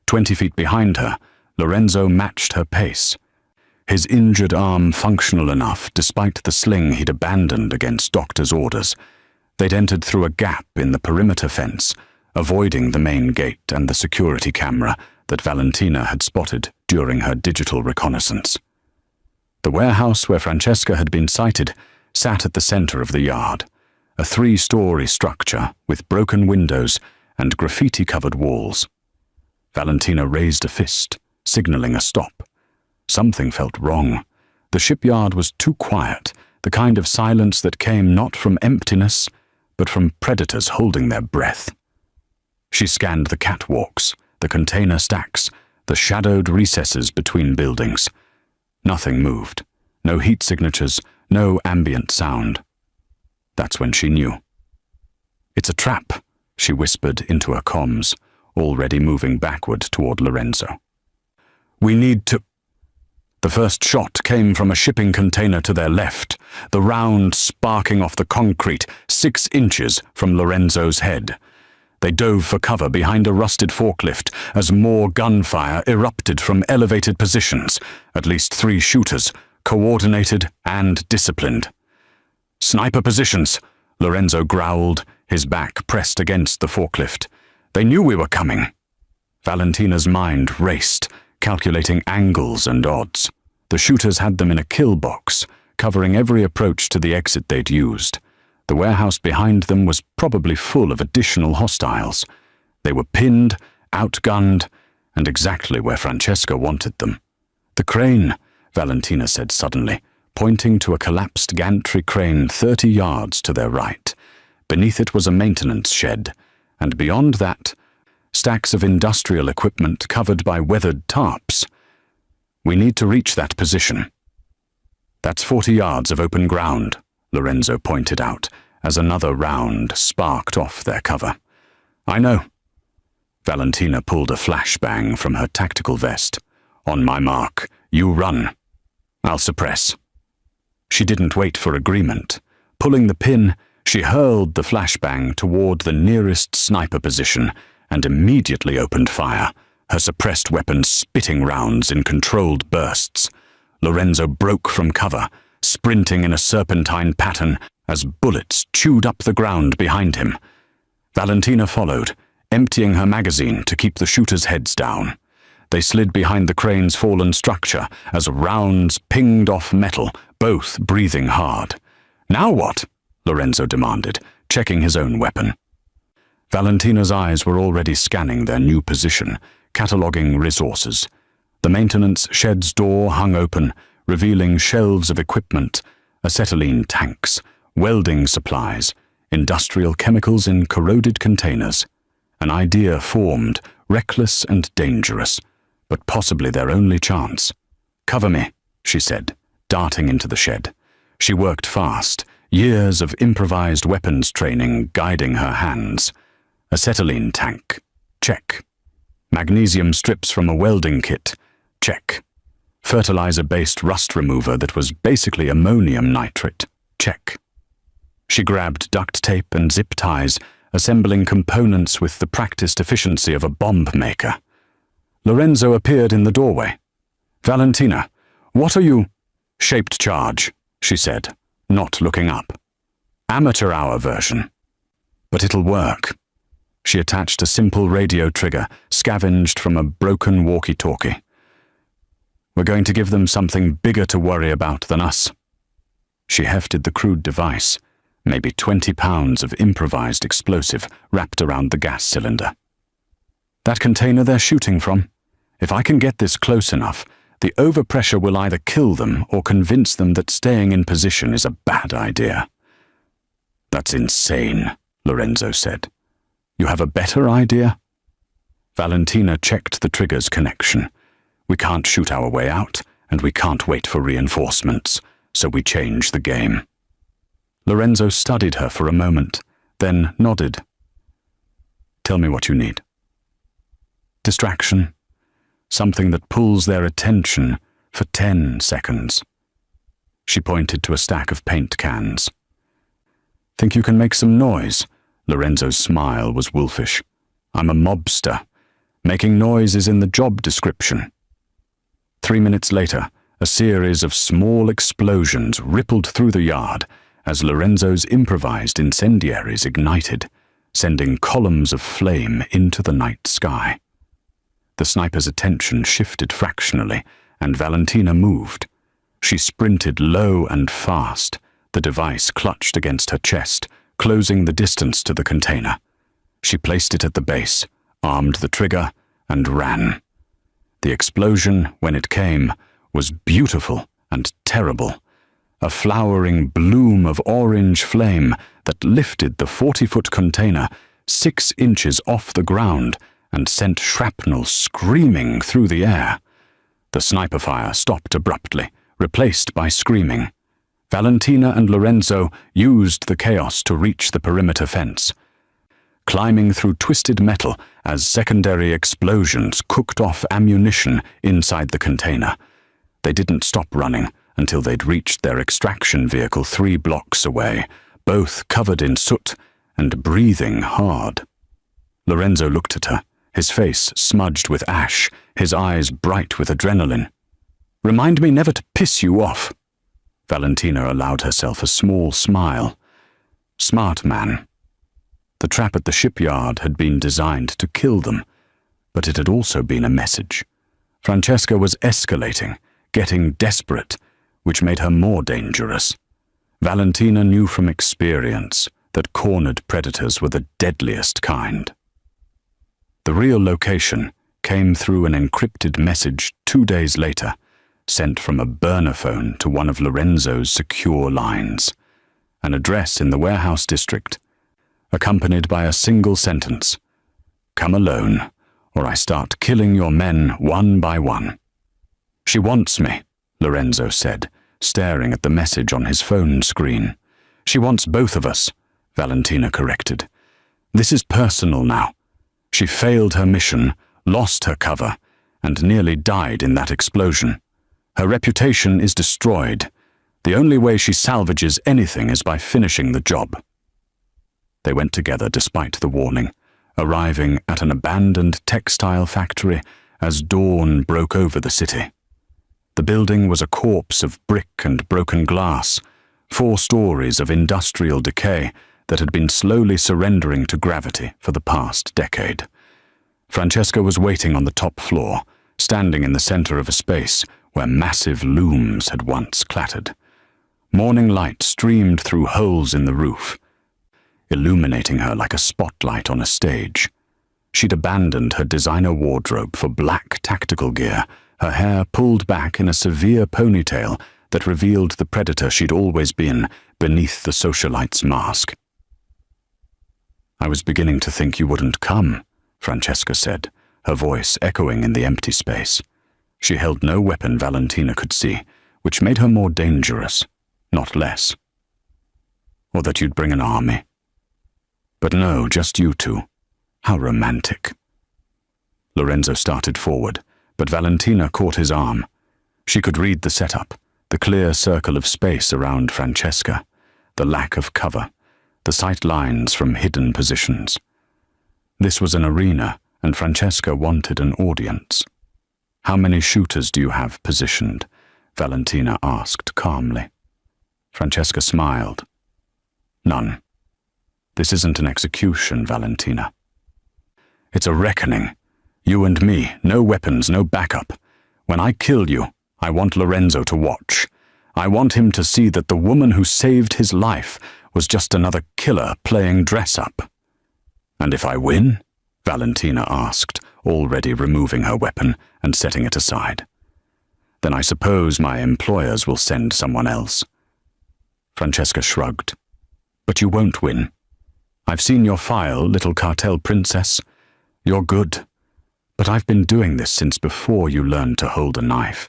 20 feet behind her, Lorenzo matched her pace, his injured arm functional enough despite the sling he'd abandoned against doctor's orders. They'd entered through a gap in the perimeter fence, avoiding the main gate and the security camera that Valentina had spotted during her digital reconnaissance. The warehouse where Francesca had been sighted sat at the center of the yard, a 3-story structure with broken windows and graffiti-covered walls. Valentina raised a fist, signaling a stop. Something felt wrong. The shipyard was too quiet, the kind of silence that came not from emptiness, but from predators holding their breath. She scanned the catwalks, the container stacks, the shadowed recesses between buildings. Nothing moved. No heat signatures, no ambient sound. That's when she knew. "It's a trap," she whispered into her comms, already moving backward toward Lorenzo. "We need to..." The first shot came from a shipping container to their left, the round sparking off the concrete 6 inches from Lorenzo's head. They dove for cover behind a rusted forklift as more gunfire erupted from elevated positions, at least 3 shooters, coordinated and disciplined. "Sniper positions," Lorenzo growled, his back pressed against the forklift. "They knew we were coming." Valentina's mind raced, calculating angles and odds. The shooters had them in a kill box, covering every approach to the exit they'd used. The warehouse behind them was probably full of additional hostiles. They were pinned, outgunned, and exactly where Francesca wanted them. "The crane," Valentina said suddenly, pointing to a collapsed gantry crane 30 yards to their right. Beneath it was a maintenance shed, and beyond that, stacks of industrial equipment covered by weathered tarps. "We need to reach that position." "That's 40 yards of open ground," Lorenzo pointed out, as another round sparked off their cover. "I know." Valentina pulled a flashbang from her tactical vest. "On my mark, you run. I'll suppress." She didn't wait for agreement. Pulling the pin, she hurled the flashbang toward the nearest sniper position and immediately opened fire, her suppressed weapon spitting rounds in controlled bursts. Lorenzo broke from cover, sprinting in a serpentine pattern as bullets chewed up the ground behind him. Valentina followed, emptying her magazine to keep the shooters' heads down. They slid behind the crane's fallen structure as rounds pinged off metal, both breathing hard. "Now what?" Lorenzo demanded, checking his own weapon. Valentina's eyes were already scanning their new position, cataloging resources. The maintenance shed's door hung open, revealing shelves of equipment, acetylene tanks, welding supplies, industrial chemicals in corroded containers. An idea formed, reckless and dangerous, but possibly their only chance. "Cover me," she said, darting into the shed. She worked fast, years of improvised weapons training guiding her hands. Acetylene tank, check. Magnesium strips from a welding kit, check. Fertilizer-based rust remover that was basically ammonium nitrate, check. She grabbed duct tape and zip ties, assembling components with the practiced efficiency of a bomb maker. Lorenzo appeared in the doorway. "Valentina, what are you—" "Shaped charge," she said, not looking up. "Amateur hour version. But it'll work." She attached a simple radio trigger, scavenged from a broken walkie-talkie. "We're going to give them something bigger to worry about than us." She hefted the crude device, maybe 20 pounds of improvised explosive wrapped around the gas cylinder. "That container they're shooting from? If I can get this close enough, the overpressure will either kill them or convince them that staying in position is a bad idea." "That's insane," Lorenzo said. "You have a better idea?" Valentina checked the trigger's connection. "We can't shoot our way out, and we can't wait for reinforcements, so we change the game." Lorenzo studied her for a moment, then nodded. "Tell me what you need." "Distraction. Something that pulls their attention for 10 seconds. She pointed to a stack of paint cans. "Think you can make some noise?" Lorenzo's smile was wolfish. "I'm a mobster. Making noise is in the job description." 3 minutes later, a series of small explosions rippled through the yard as Lorenzo's improvised incendiaries ignited, sending columns of flame into the night sky. The sniper's attention shifted fractionally, and Valentina moved. She sprinted low and fast, the device clutched against her chest, closing the distance to the container. She placed it at the base, armed the trigger, and ran. The explosion, when it came, was beautiful and terrible. A flowering bloom of orange flame that lifted the 40-foot container 6 inches off the ground and sent shrapnel screaming through the air. The sniper fire stopped abruptly, replaced by screaming. Valentina and Lorenzo used the chaos to reach the perimeter fence. Climbing through twisted metal as secondary explosions cooked off ammunition inside the container. They didn't stop running until they'd reached their extraction vehicle 3 blocks away, both covered in soot and breathing hard. Lorenzo looked at her, his face smudged with ash, his eyes bright with adrenaline. "Remind me never to piss you off." Valentina allowed herself a small smile. Smart man. The trap at the shipyard had been designed to kill them, but it had also been a message. Francesca was escalating, getting desperate, which made her more dangerous. Valentina knew from experience that cornered predators were the deadliest kind. The real location came through an encrypted message 2 days later, sent from a burner phone to one of Lorenzo's secure lines. An address in the warehouse district, accompanied by a single sentence: "Come alone, or I start killing your men one by one." "She wants me," Lorenzo said, staring at the message on his phone screen. "She wants both of us," Valentina corrected. "This is personal now. She failed her mission, lost her cover, and nearly died in that explosion. Her reputation is destroyed. The only way she salvages anything is by finishing the job." They went together despite the warning, arriving at an abandoned textile factory as dawn broke over the city. The building was a corpse of brick and broken glass, 4 stories of industrial decay that had been slowly surrendering to gravity for the past decade. Francesca was waiting on the top floor, standing in the center of a space where massive looms had once clattered. Morning light streamed through holes in the roof, illuminating her like a spotlight on a stage. She'd abandoned her designer wardrobe for black tactical gear, her hair pulled back in a severe ponytail that revealed the predator she'd always been beneath the socialite's mask. "I was beginning to think you wouldn't come," Francesca said, her voice echoing in the empty space. She held no weapon Valentina could see, which made her more dangerous, not less. "Or that you'd bring an army. But no, just you two. How romantic." Lorenzo started forward, but Valentina caught his arm. She could read the setup, the clear circle of space around Francesca, the lack of cover, the sight lines from hidden positions. This was an arena, and Francesca wanted an audience. "How many shooters do you have positioned?" Valentina asked calmly. Francesca smiled. "None. This isn't an execution, Valentina. It's a reckoning. You and me, no weapons, no backup. When I kill you, I want Lorenzo to watch. I want him to see that the woman who saved his life was just another killer playing dress-up." "And if I win?" Valentina asked, already removing her weapon and setting it aside. "Then I suppose my employers will send someone else." Francesca shrugged. "But you won't win. I've seen your file, little cartel princess. You're good. But I've been doing this since before you learned to hold a knife.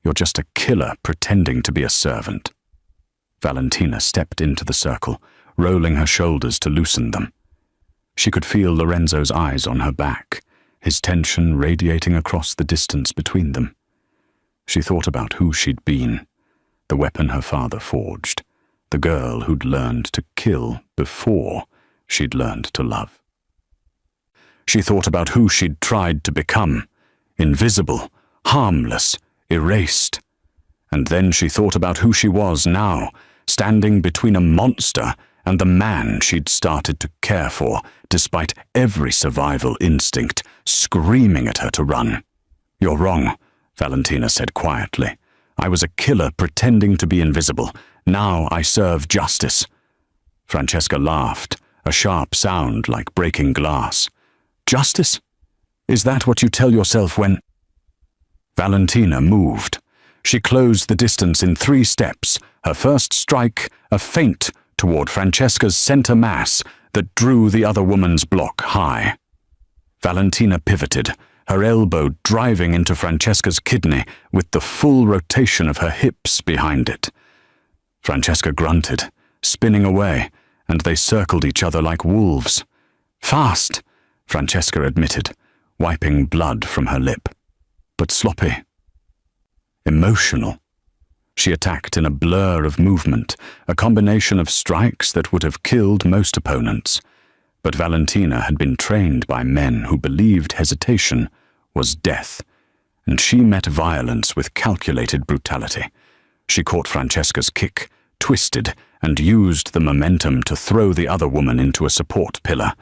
You're just a killer pretending to be a servant." Valentina stepped into the circle, rolling her shoulders to loosen them. She could feel Lorenzo's eyes on her back, his tension radiating across the distance between them. She thought about who she'd been, the weapon her father forged, the girl who'd learned to kill before she'd learned to love. She thought about who she'd tried to become, invisible, harmless, erased. And then she thought about who she was now, standing between a monster and the man she'd started to care for, despite every survival instinct screaming at her to run. "You're wrong," Valentina said quietly. "I was a killer pretending to be invisible. Now I serve justice." Francesca laughed, a sharp sound like breaking glass. "Justice? Is that what you tell yourself when—" Valentina moved. She closed the distance in 3 steps, her first strike a feint toward Francesca's center mass that drew the other woman's block high. Valentina pivoted, her elbow driving into Francesca's kidney with the full rotation of her hips behind it. Francesca grunted, spinning away, and they circled each other like wolves. "Fast," Francesca admitted, wiping blood from her lip. "But sloppy. Emotional." She attacked in a blur of movement, a combination of strikes that would have killed most opponents. But Valentina had been trained by men who believed hesitation was death, and she met violence with calculated brutality. She caught Francesca's kick, twisted, and used the momentum to throw the other woman into a support pillar.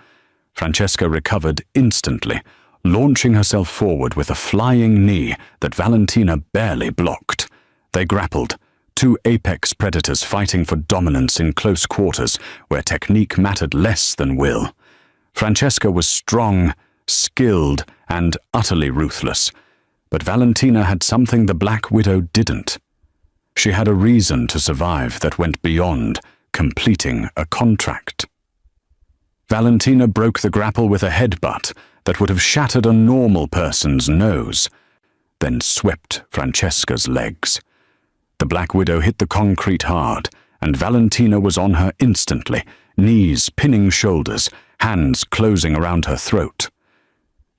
Francesca recovered instantly, launching herself forward with a flying knee that Valentina barely blocked. They grappled, 2 apex predators fighting for dominance in close quarters where technique mattered less than will. Francesca was strong, skilled, and utterly ruthless, but Valentina had something the Black Widow didn't. She had a reason to survive that went beyond completing a contract. Valentina broke the grapple with a headbutt that would have shattered a normal person's nose, then swept Francesca's legs. The Black Widow hit the concrete hard, and Valentina was on her instantly, knees pinning shoulders, hands closing around her throat.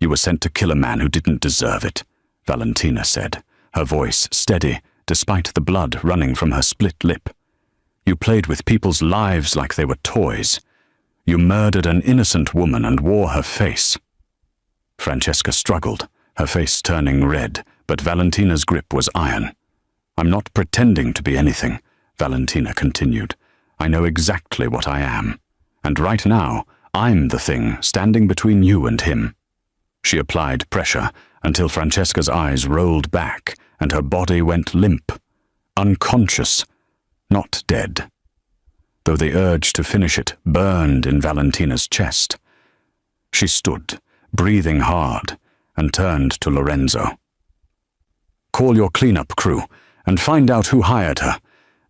"You were sent to kill a man who didn't deserve it," Valentina said, her voice steady despite the blood running from her split lip. "You played with people's lives like they were toys. You murdered an innocent woman and wore her face." Francesca struggled, her face turning red, but Valentina's grip was iron. "I'm not pretending to be anything," Valentina continued. "I know exactly what I am. And right now, I'm the thing standing between you and him." She applied pressure until Francesca's eyes rolled back and her body went limp, unconscious, not dead, though the urge to finish it burned in Valentina's chest. She stood, breathing hard, and turned to Lorenzo. "Call your cleanup crew and find out who hired her.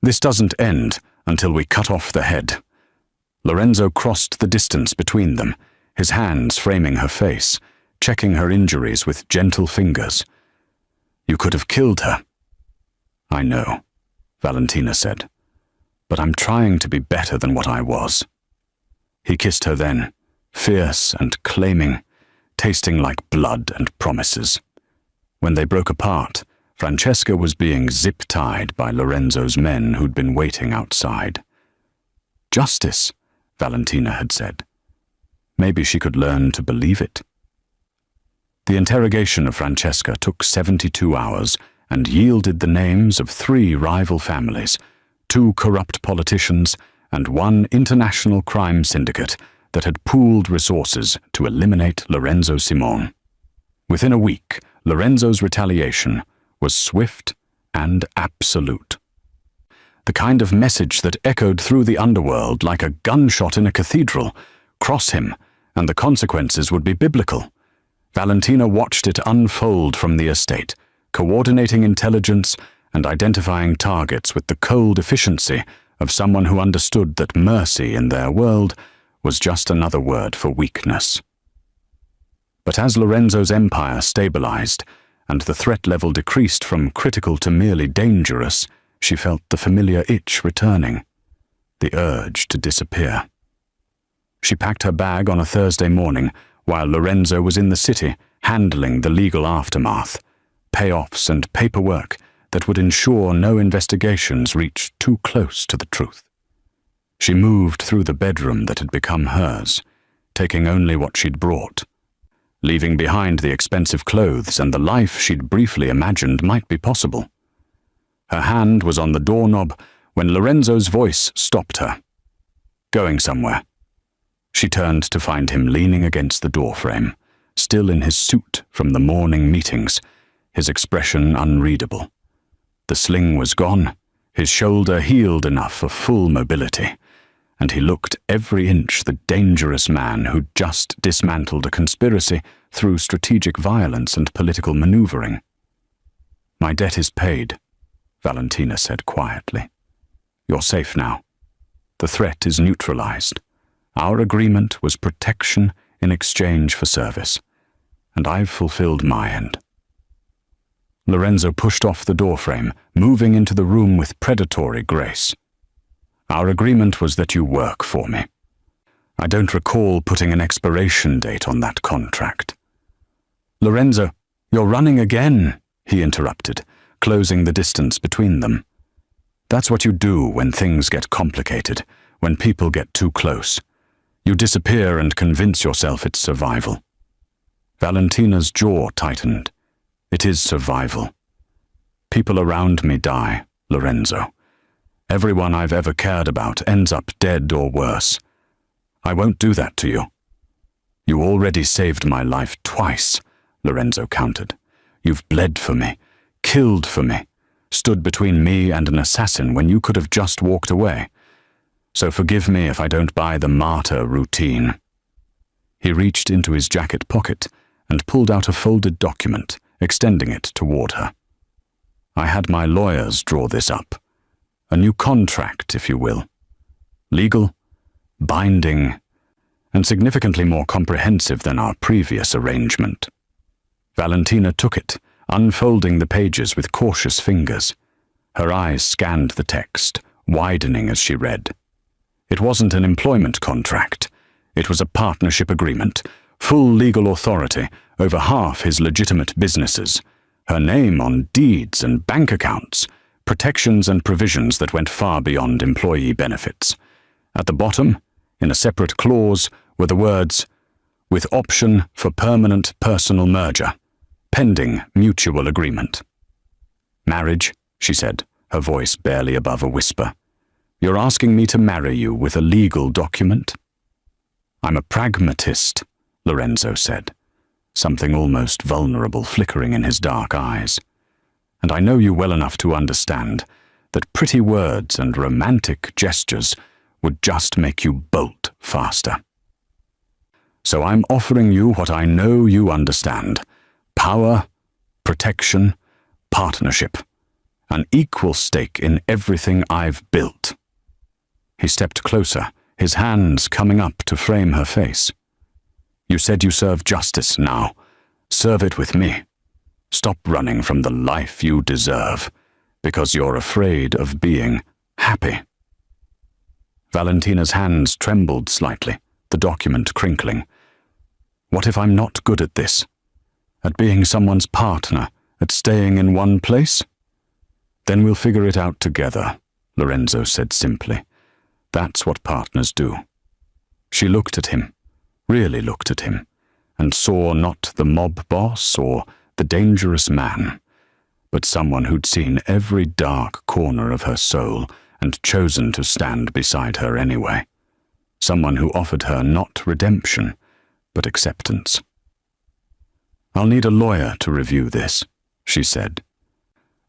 This doesn't end until we cut off the head." Lorenzo crossed the distance between them, his hands framing her face, checking her injuries with gentle fingers. "You could have killed her." "I know," Valentina said, "but I'm trying to be better than what I was." He kissed her then, fierce and claiming, tasting like blood and promises. When they broke apart, Francesca was being zip-tied by Lorenzo's men who'd been waiting outside. "Justice," Valentina had said. Maybe she could learn to believe it. The interrogation of Francesca took 72 hours and yielded the names of 3 rival families, 2 corrupt politicians, and 1 international crime syndicate that had pooled resources to eliminate Lorenzo Simon. Within a week, Lorenzo's retaliation was swift and absolute. The kind of message that echoed through the underworld like a gunshot in a cathedral: cross him, and the consequences would be biblical. Valentina watched it unfold from the estate, coordinating intelligence and identifying targets with the cold efficiency of someone who understood that mercy in their world was just another word for weakness. But as Lorenzo's empire stabilized and the threat level decreased from critical to merely dangerous, she felt the familiar itch returning, the urge to disappear. She packed her bag on a Thursday morning while Lorenzo was in the city handling the legal aftermath, payoffs and paperwork that would ensure no investigations reached too close to the truth. She moved through the bedroom that had become hers, taking only what she'd brought, leaving behind the expensive clothes and the life she'd briefly imagined might be possible. Her hand was on the doorknob when Lorenzo's voice stopped her. "Going somewhere?" She turned to find him leaning against the doorframe, still in his suit from the morning meetings, his expression unreadable. The sling was gone, his shoulder healed enough for full mobility, and he looked every inch the dangerous man who'd just dismantled a conspiracy through strategic violence and political maneuvering. "My debt is paid," Valentina said quietly. "You're safe now. The threat is neutralized. Our agreement was protection in exchange for service, and I've fulfilled my end." Lorenzo pushed off the doorframe, moving into the room with predatory grace. "Our agreement was that you work for me. I don't recall putting an expiration date on that contract." "Lorenzo, you're running again," he interrupted, closing the distance between them. "That's what you do when things get complicated, when people get too close. You disappear and convince yourself it's survival." Valentina's jaw tightened. "It is survival. People around me die, Lorenzo. Everyone I've ever cared about ends up dead or worse. I won't do that to you." "You already saved my life twice," Lorenzo countered. "You've bled for me, killed for me, stood between me and an assassin when you could have just walked away. So forgive me if I don't buy the martyr routine." He reached into his jacket pocket and pulled out a folded document, extending it toward her. "I had my lawyers draw this up. A new contract, if you will. Legal, binding, and significantly more comprehensive than our previous arrangement." Valentina took it, unfolding the pages with cautious fingers. Her eyes scanned the text, widening as she read. It wasn't an employment contract. It was a partnership agreement, full legal authority over half his legitimate businesses, her name on deeds and bank accounts, protections and provisions that went far beyond employee benefits. At the bottom, in a separate clause, were the words, "with option for permanent personal merger, pending mutual agreement." "Marriage," she said, her voice barely above a whisper. "You're asking me to marry you with a legal document?" "I'm a pragmatist," Lorenzo said, something almost vulnerable flickering in his dark eyes. "And I know you well enough to understand that pretty words and romantic gestures would just make you bolt faster. So I'm offering you what I know you understand: power, protection, partnership. an equal stake in everything I've built." He stepped closer, his hands coming up to frame her face. "You said you serve justice now. Serve it with me. Stop running from the life you deserve, because you're afraid of being happy." Valentina's hands trembled slightly, the document crinkling. "What if I'm not good at this? At being someone's partner, at staying in one place?" "Then we'll figure it out together," Lorenzo said simply. "That's what partners do." She looked at him, really looked at him, and saw not the mob boss or the dangerous man, but someone who'd seen every dark corner of her soul and chosen to stand beside her anyway. Someone who offered her not redemption, but acceptance. "I'll need a lawyer to review this," she said.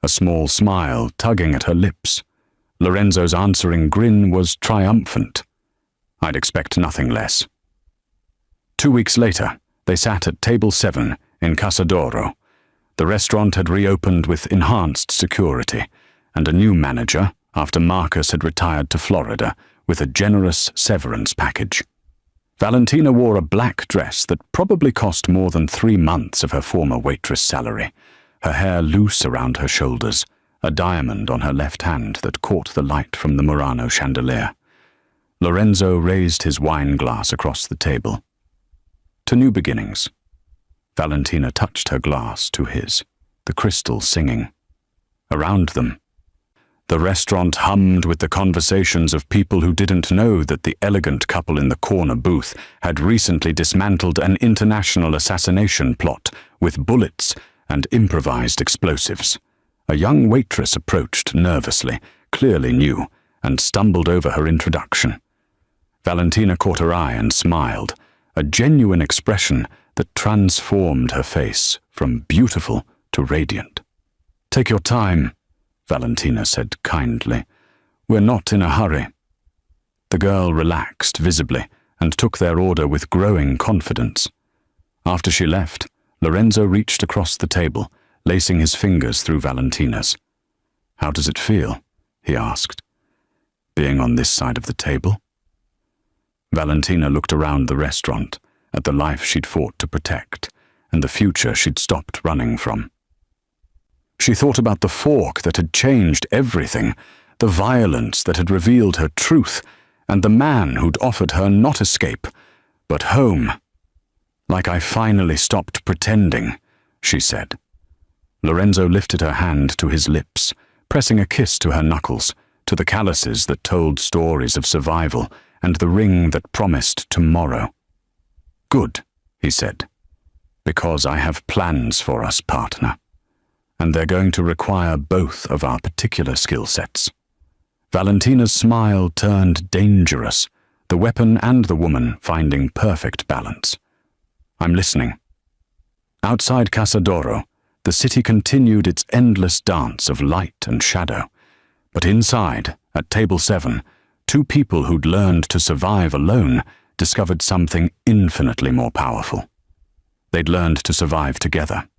A small smile tugging at her lips. Lorenzo's answering grin was triumphant. "I'd expect nothing less." 2 weeks later, they sat at table 7 in Casa d'Oro. The restaurant had reopened with enhanced security, and a new manager, after Marcus had retired to Florida, with a generous severance package. Valentina wore a black dress that probably cost more than 3 months of her former waitress salary, her hair loose around her shoulders, a diamond on her left hand that caught the light from the Murano chandelier. Lorenzo raised his wine glass across the table. "To new beginnings." Valentina touched her glass to his, the crystal singing. Around them, the restaurant hummed with the conversations of people who didn't know that the elegant couple in the corner booth had recently dismantled an international assassination plot with bullets and improvised explosives. A young waitress approached nervously, clearly new, and stumbled over her introduction. Valentina caught her eye and smiled, a genuine expression that transformed her face from beautiful to radiant. "Take your time," Valentina said kindly. "We're not in a hurry." The girl relaxed visibly and took their order with growing confidence. After she left, Lorenzo reached across the table, lacing his fingers through Valentina's. "How does it feel?" he asked. "Being on this side of the table?" Valentina looked around the restaurant, at the life she'd fought to protect, and the future she'd stopped running from. She thought about the fork that had changed everything, the violence that had revealed her truth, and the man who'd offered her not escape, but home. "Like I finally stopped pretending," she said. Lorenzo lifted her hand to his lips, pressing a kiss to her knuckles, to the calluses that told stories of survival, and the ring that promised tomorrow. "Good," he said, "because I have plans for us, partner. And they're going to require both of our particular skill sets." Valentina's smile turned dangerous, the weapon and the woman finding perfect balance. "I'm listening." Outside Casa d'Oro, the city continued its endless dance of light and shadow. But inside, at table 7, 2 people who'd learned to survive alone discovered something infinitely more powerful. They'd learned to survive together.